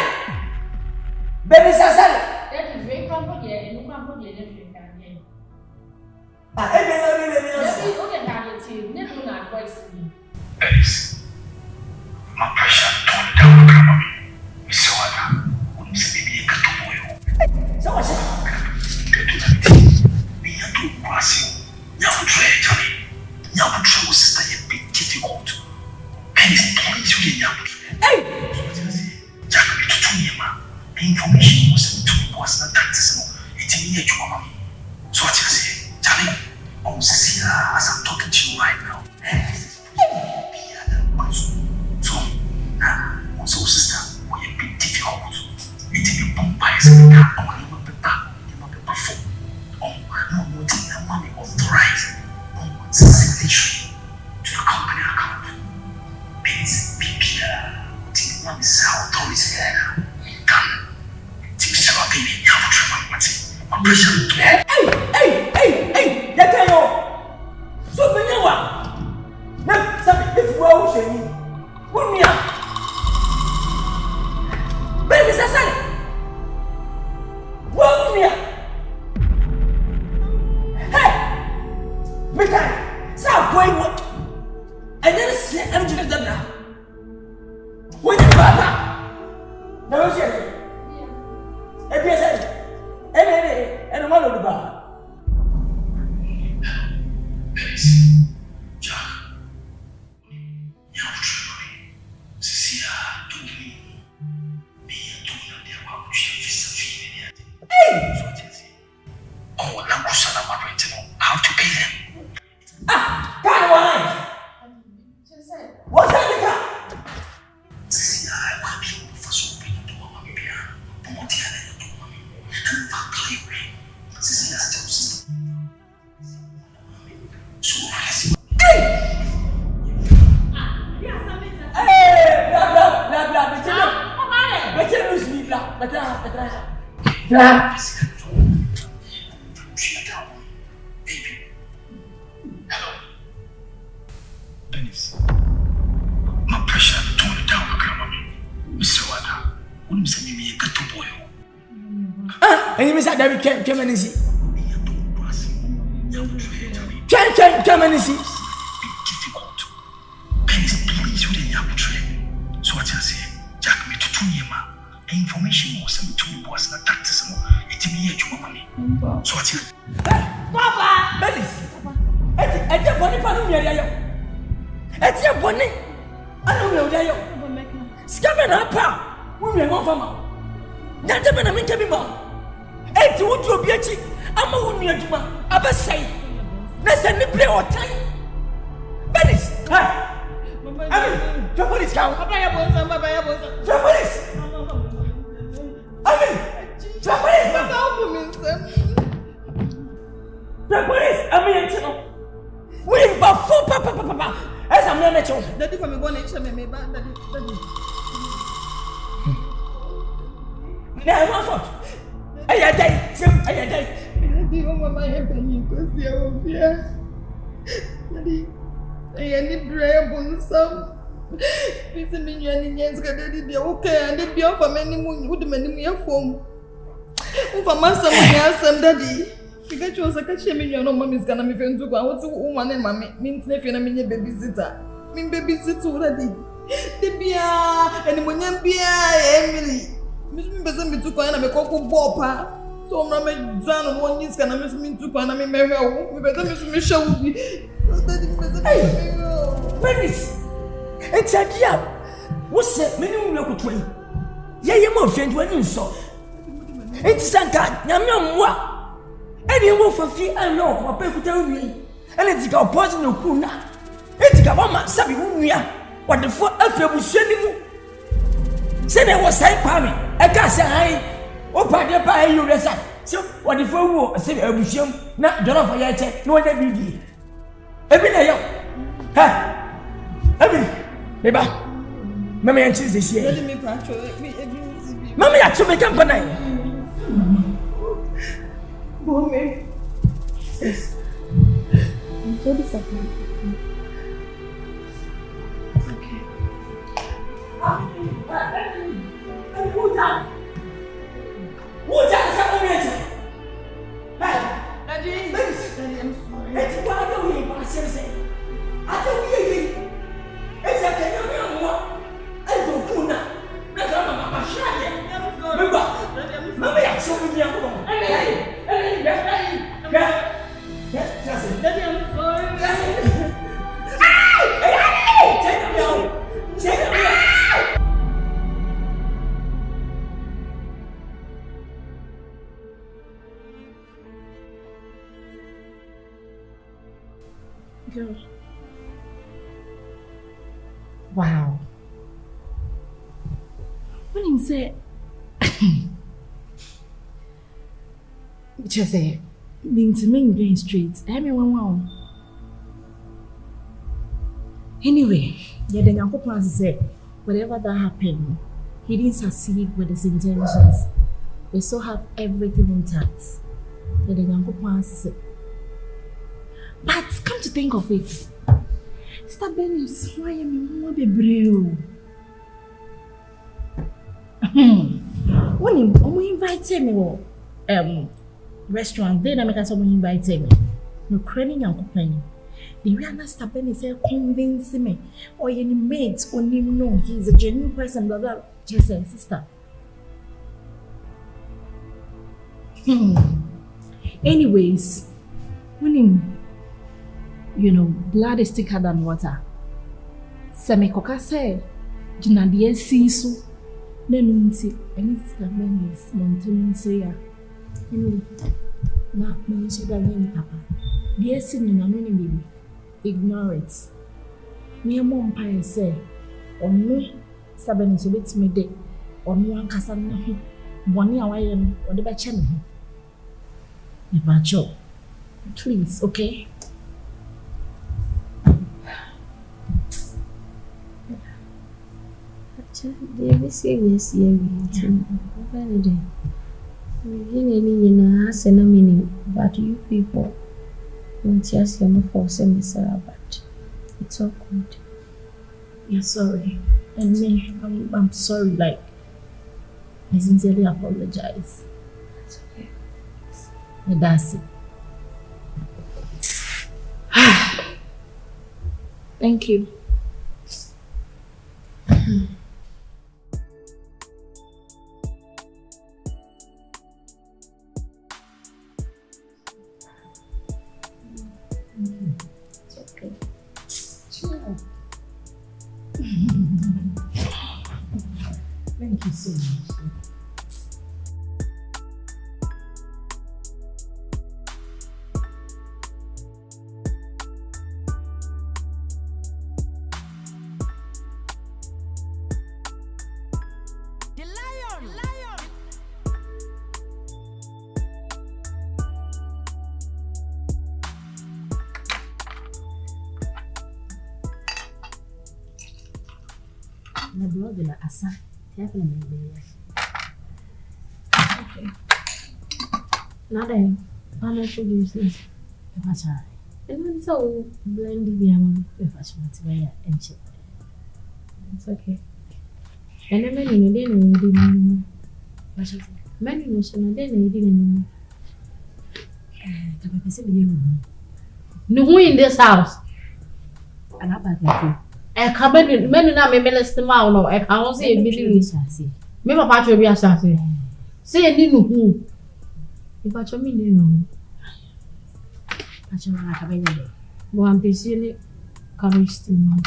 Baby Sasala. That is very comfortable and you can't put your name. My pressure turned down the camera. Miss Wada, wouldn't say maybe a cat boy. So what's it? We are too grassy. Now, Johnny. Now, trouble sister, a bit difficult. And it's points to the young. Hey! So what I say, Jack, me to Tunima. The information was not that simple. It's in here, Jumama. So what I say, Johnny, I'm Cecilia as I'm talking to you right now. So, sister, we have been difficult. It will be bumpers. Oh, money authorized signatory to the company account. Means PPR. Money is authority. Can take so again. You have to try Hey! That I know. So many one. Now, if we are saying, what me up? Baby Sasali. What me up? Hey! Mika, stop going what? I never see I'm doing them now. What is that? No, sir. And a man of the bar. Jack, you have to try. Cecilia, don't give me. Me and Tuna, they are about to share. Hey! Oh, Langusa, I have to pay them. Can't wine! What's that, Mika? Cecilia, I want people for so many to our Mabia. Pomotiana to Mommy. And back play. Cecilia still sister. So, Hey! Hello. Dennis. My pressure toned down the camera. Mr. Wada, wouldn't say me a cat boy. And you miss that David came and see. Come and see. Difficult. Please, you didn't have to train. So what I say, Jack me to Tunima. Information was sent to me was not that simple. It's me at your money. So what you Papa! Dennis! It's a bonny part of your yo. It's a bonny. I don't know that yo. Scamming up, women want from her. That's a man I mean to be more. It's what you'll be a chick. I'm a woman. I best say. Let's send the play or time. Dennis! Hi! Your police count. Your police! Your police! We before Papa. As I'm not at all. Daddy, for me, one inch, me back. Daddy. Now, what for? I had died. Daddy, Mama, I have been you because you're here. Daddy, I need dry on some. Bisa minha ninguém escada de dia. O que é? De dia para mim o de mim minha fome. O famoso minha sam daddy. Fica de ouça que chama minha não mami escana me vendo com a outra uma nem mami. Me telefona minha babysitter. Minha babysitter daddy. De dia, ele mulher bia Emily. Me pensa me tu com ela me coco bopa. So na me zano no nis kana me tu com na me mehwe. Me pensa me show. Daddy me pensa me. Manis. Etiadia. Wose meni mu yakuto yi. Ye mo fendu ani nso. Enti sanka nyame amwa. Eni mo fafi ano ko pa ekuta wi. Ene tika opose no ku na. Etika mama sabi unua. Wadefo afebusuani mu. Se ne wo sai pa me. E ka se han. O pa de pa ayu resa. Se wadefo wo se abusuam na jollof ya che na wada bidi. Ebi na yo. Ha. Ebi. Eba. Mama ya choose this year. Let me patrol. Mama ya choose me company. Mommy. Yes. I'm so disappointed. Okay. What are some moments? Daddy, I'm sorry. It's why I don't need my sense. I don't need it. It's a thing I don't do now. That's my shine. Remember, Mama, I saw me. Yes, that's it. Daddy, I'm sorry. Take me out. Take me out. Girl. Wow. When him say, just say, being to me going straight. Everyone wow. Anyway, yeah, then Uncle Plan said, whatever that happened, he didn't succeed with his intentions. We still have everything intact. Yeah, then Uncle Plan said. But come to think of it, Sister Benny is why I'm be brave. When he invited me restaurant, then I make someone invited me. No crying and complaining. The real Sister Benny said convince me or any mate or him no, he's a genuine person, blah blah. Just say, sister. Anyways, when him blood is thicker than water. Semekoka say, Jinadi Sisu, Nenunti, and it's the Benny's mountain say, not mentioned again, Papa. Dear Sin, baby, ignore it. Me a mom pie say, or no, Sabin is with me day, or no one Cassan, 1 year away, or the bachelor. Never please, okay? They be serious here. Very day. We has no meaning, but you people don't just force me, sir. But it's all good. You're sorry, and me, I'm sorry. Like, I sincerely apologize. That's okay. And that's it. Thank you. It's okay. Chill. Thank you so much. My brother, Asa, definitely. Okay. Now then, I'm not sure you see. What's that? And then so blend the diamond with a short way and chip. It's okay. And then many no dey na you dey no. Many no so na dey na you dey no. Kaba pese be you. No who in this house? Ana ba ka. Many na me list ma no. I can say e be me papa tro bi asase. Say ni no who. If I me dey no. Acha na ka be nyade. Bo am pese ni Kavisti no.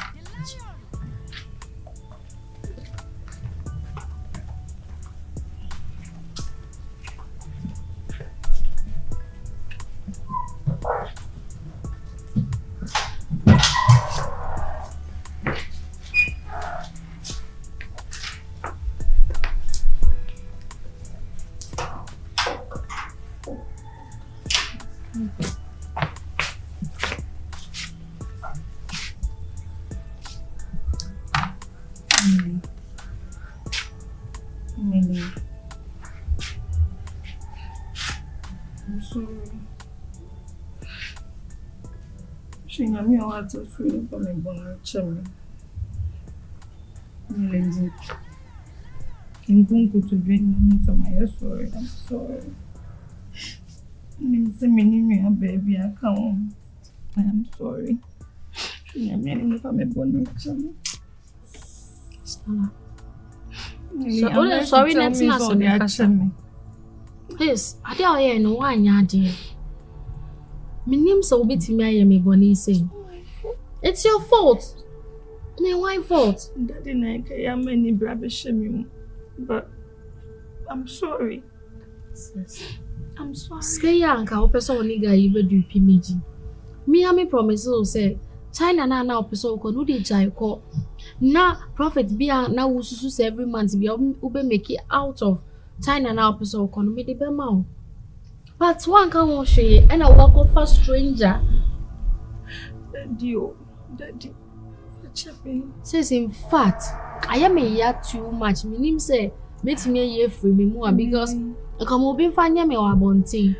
Emily. I'm sorry. She got me a lot of food for me, but I'm chummy. Emily, I'm going to bring me to my story. I'm sorry. I'm saying, baby, I can't. I'm sorry. She got me for me, but I'm chummy. Stella. So, sorry, that's not so bad. Please, I don't hear no one yadi. My name's so bit me, I am a bonny saying. It's your fault. My fault. Daddy, I am many bravish, but I'm sorry. I'm sorry. Skay uncle, person nigga, you better do PMG. Me, I may promise you, say, China now, person who did jai call. Now, profit be now ususu every month be ube make it out of China now person who me the bema. But one can wash it and I walk up for stranger. Daddy, says in fact, I am a year too much. Minim say, makes me a year free me more because I come open fanya me or abonting.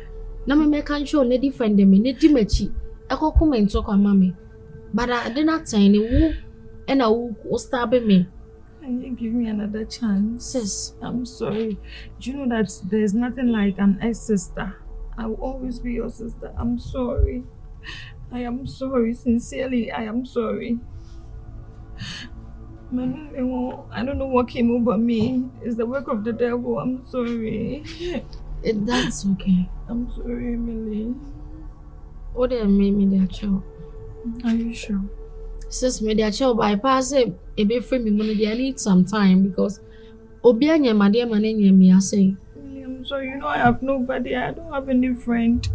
Na me make show ne different them, ne dimechi. I go come and talk on mommy. But I did not say any woo and I will stab me. Can you give me another chance? Sis, I'm sorry. Do you know that there's nothing like an ex-sister? I will always be your sister. I'm sorry. I am sorry. Sincerely, I am sorry. I don't know what came over me. It's the work of the devil. I'm sorry. That's okay. I'm sorry, Emily. What they made me their child? Are you sure? Sis, me their child bypass it. A bit free me money. I need some time because Obianya, my dear man, me I say. I'm sorry. You know I have nobody. I don't have any friend.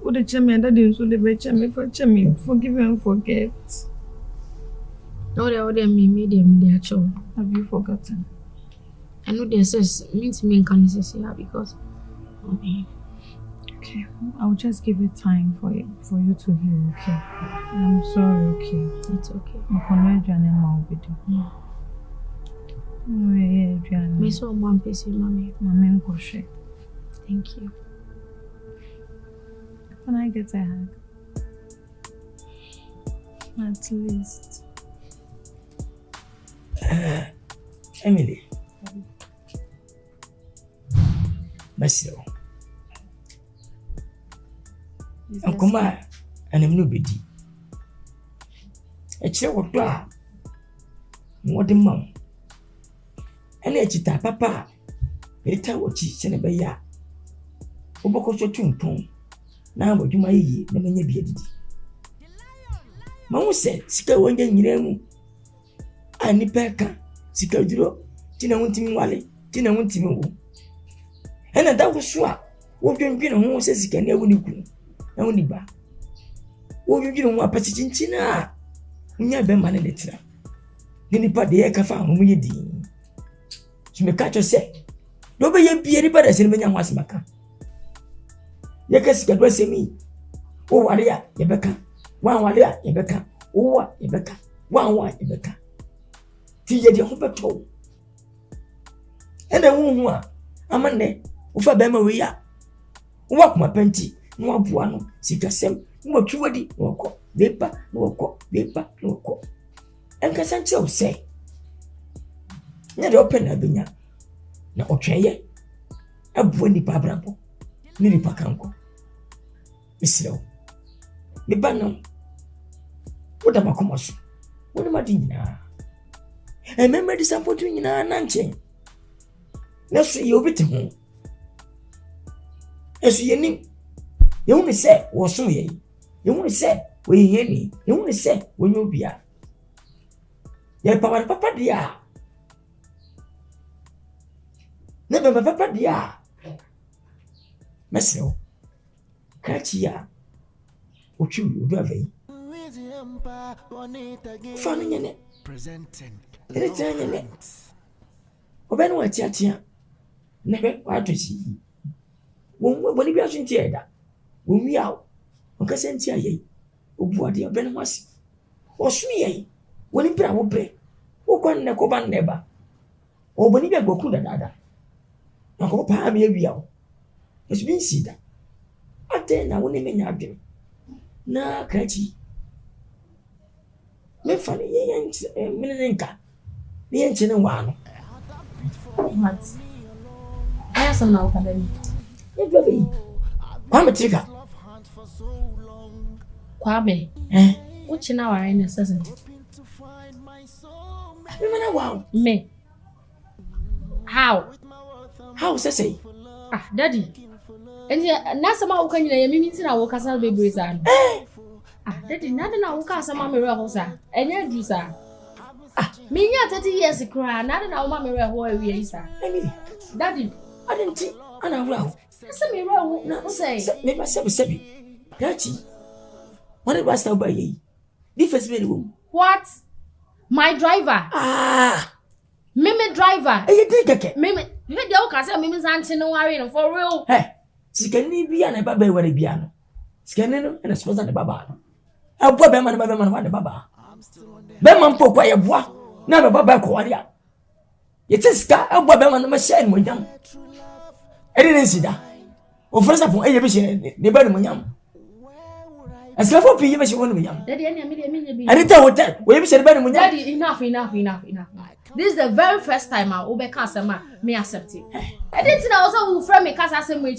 Would the chairman that didn't so the chairman for chairman forgive and forget. No, they me their child. Have you forgotten? I know they says means me can say because. Okay, I'll just give it time for you to heal. Okay, I'm sorry. Okay, it's okay. I'm gonna join my video. No, yeah, me so one piece, mommy. Mommy, go share. Thank you. Can I get a hug? At least. Emily. Masiro. Ankoma anam no bedi. E kire wodo a wode mam. Ene echita papa. Erita wochi se ne be ya. Oboko so tuntum. Na abodwuma yi na manya bi adidi. Ma wo se sika wonja nyina mu. Ani peka sika duro. Tina wontimi wale, tina wontimi wo. Ena da wo so a wo dwendwene ho se sika na woni kunu. Na woni ba. Wo dwendwene ho apati chinchina. Nya be ma ne letira. Ni nipa de e ka fa ho mu yedi. Shime ka cho se. Do be ye biere ba da se menya ho asemaka. Ye ka sika do semi. Wo wale a ye beka. Wan wale a ye beka. Wo wa ye beka. Wan wa ye beka. Ti ye de ho beto. Ena hu a amane ufa be ma we ya. Wo kuma penti, no aboa no, sikasem, no twadi, no ko, bepa, no ko, bepa, no ko. Enka sanche o se. nya de open na benya na otweye abuo nipa abrabo ni nipa kanko misiro me ba no woda makomaso woni ma di nyina remember this support nyina na nchen na so ye obi te ho eso ye nim ye hu se wo so ye hu se wo ye ni ye hu se wo nyo bia ye papa dia ne be papa dia mesro kachia ochu odu avei fanu nyene ele nyene obenu atiatia ne be watosi wo boni bia so ntia da wo wiawo okase ntia yei obuade obenu wasi osu yei woni bra wo bre wo kwan ne ko ban neba o boni bia gboku dada na ko pa mi awiawo es bin sida ate na woni menya adwene na kachi me fani yen minenka ni yen chene wano What? I some now kadani. ye baby kwame trika Kwame. Uchi na wari ne sasa. me mana wow Me. How? say Daddy. Enti na sama uka nyina ya mimi ntina wo kasa bebre sa no. Daddy na de na wo kasa ma me reho sa. Enya du sa. Me nya 30 years kra na de na wo ma me reho awie yi sa. Emily Daddy, I didn't think ana wow asa me reho na say. me ba sebi kachi what was that by ye difference be room What? My driver. Mimi driver. e ye keke Mimi de wo kasa mimi sanche no worry no for real. sikani bia na baba wale bia no sikani no na sponsor na baba no abua be man wa baba be man po kwa ye boa na be baba ko wale ya ye tiska abua be man ma share mo nyam e de nsida o frasa pon e ye be share ne ba mo nyam aska fo pi ye be share mo nyam Daddy anya me bi. anita hotel o ye be share ba mo nyam Daddy, enough. This is the very first time I will me accept it. I didn't know also who friend me cause I say me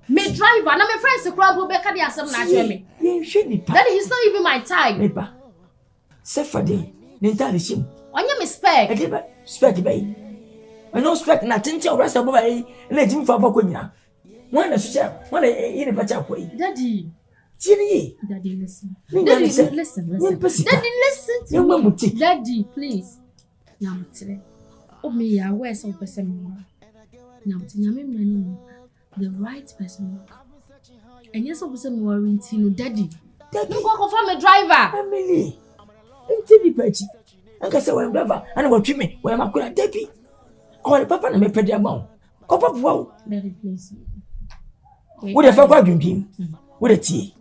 me driver, na me friends to crowd will be the asem na tell me. Daddy, he's not even my type. Nepa. Sefade, nenta rishim. Onya me spec. Edeba, spec bay. I no spec na tincha rasta boba e na jimi fa bako nyina. Wana sucha, wana ine pacha ko yi. Daddy. Chini. Daddy, listen. Daddy, listen. Daddy, listen to me. Daddy, please. Nyamtre. O me ya where some person more. Nyamtre nyame mrani the right person. And yes, person more no daddy. Daddy, you go confirm a driver. Emily. Ntini pachi. Anka se wa driver, ana wa twime, wa makura debi. O papa na me pede ama. Ko papa wo. Daddy, please. Wo de fa kwa dwundwim. Wo de tie.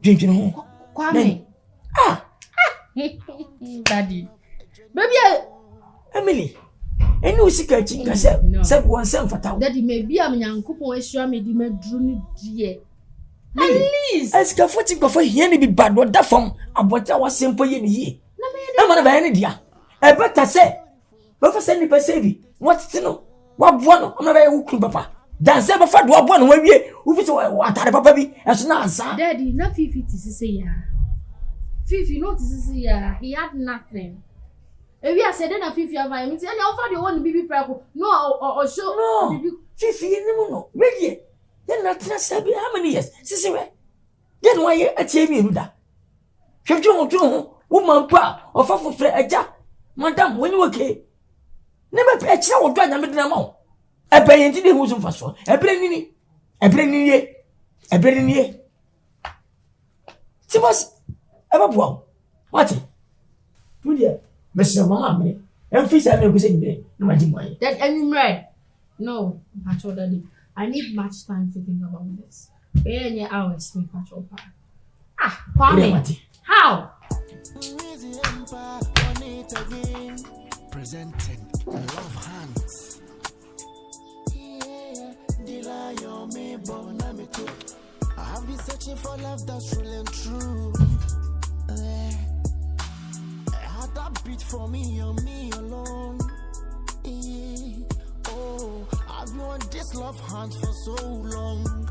Dwundwin ho. Kwame. Daddy. Baby, Emily. Eni usika chinga se won se mfata. Daddy, maybe am nyankopon ehua me di madru ni die. At least. Esika foti go for here ni bi bad wo da fam abota wasempo ye ni yi. Na ma na ba ye ni dia. E beta se. Ba fa se ni pa se bi. What no? Wa boa no, na ba ye wukru papa. Dan se ba fa do boa no wa wie. Wo fi se wa tare papa bi. Eso na ansa. Daddy, na Fifi say ya. Fifi no say ya. He had nothing. If you said na Fifi have I mean say na offer the one bibi prako. No or show. No. Fifi ni mu no. Ready. Then na tena sabi how many years? Sisi we. Then why you atie mi ruda. Hwedwo woman pa offer for free aja. Madam, when you okay? Never pay a child to anyame na ma. E pay enti de hu so mfa so. E bre ni ye. Timos eba what? Tu dia. Mr. Mama me. Em fi sa me go say me. No ma jimai. That anywhere. No, Patrol Daddy. I need much time to think about this. Any hours me Patrol pa. Kwame. How? Presenting Love Hands. I have been searching for love that's real and true. I had that beat for me alone. on this love hunt for so long.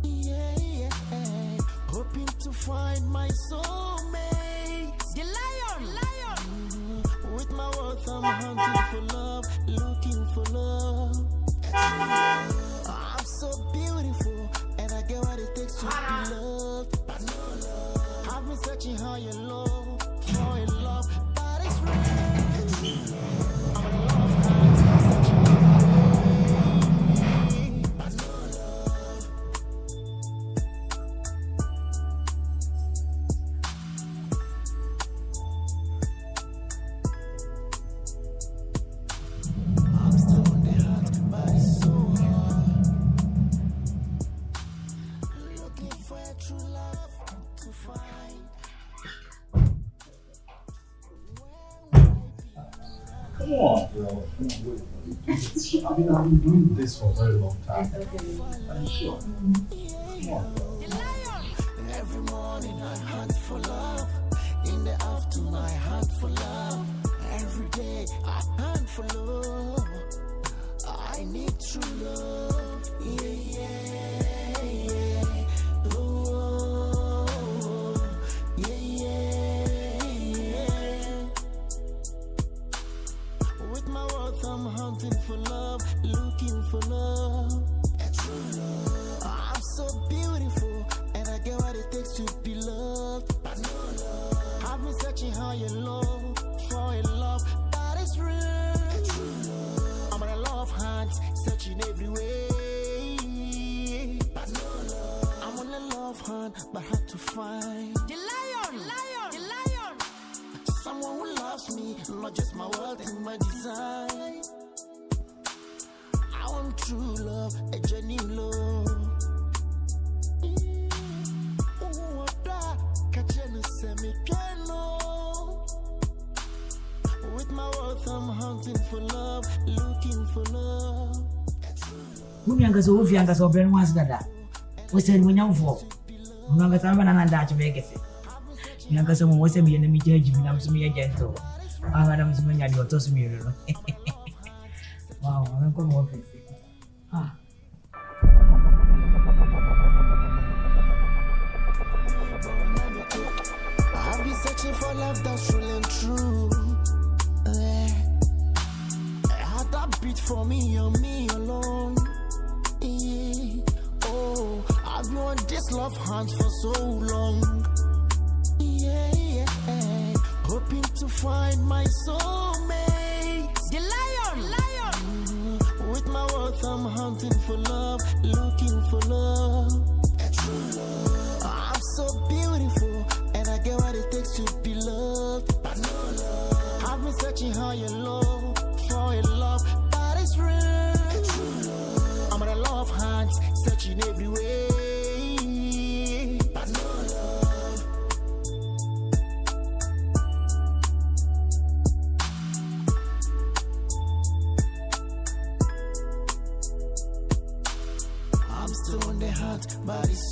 Yeah. Hoping to find my soulmate. The lion. With my worth, I'm hunting for love, looking for love. I'm so beautiful, and I get what it takes to be loved. But no love. I've been searching high and low for a love, but it's real. I'm in love, searching everywhere, but no love. I'm still in the heart, but it's so hard. Looking for a true love to find. Come on, bro. I've been doing this for a very long time. I'm sure. Come on, bro. Every morning I hunt for love. In the afternoon I hunt for love. Every day I hunt for love. I need true love. Yeah. Oh, yeah. With my worth I'm hunting for love, looking for love. True love. I'm so beautiful, and I get what it takes to be loved. But no love. I've been searching high and low for a love, but it's real. True love. I'm on a love hunt, searching everywhere. But no love. I'm on a love hunt, but hard to find. The lion. Someone who loves me, not just my world and my design. I want true love, a genuine love. With my worth, I'm hunting for love, looking for love. Munyanga so uvyanga so brand was dada. Wese munyamvo. Munanga samba na ndacho begese. Nyanga so wese mi enemy judge mi na msumi agento. Abana msumi nyali otosu mi rero. Wow, I'm going to office. I've been searching for love that's real and true. Had that beat for me and me alone. Oh, I've been on this love hunt for so long. Yeah. Hoping to find my soulmate. The lion. With my worth, I'm hunting for love, looking for love. True love. I'm so beautiful, and I get what it takes to be loved. But no love. I've been searching high and low for a love, but it's real. True love. I'm on a love hunt, searching everywhere. But no love. I'm still on the hunt, but it's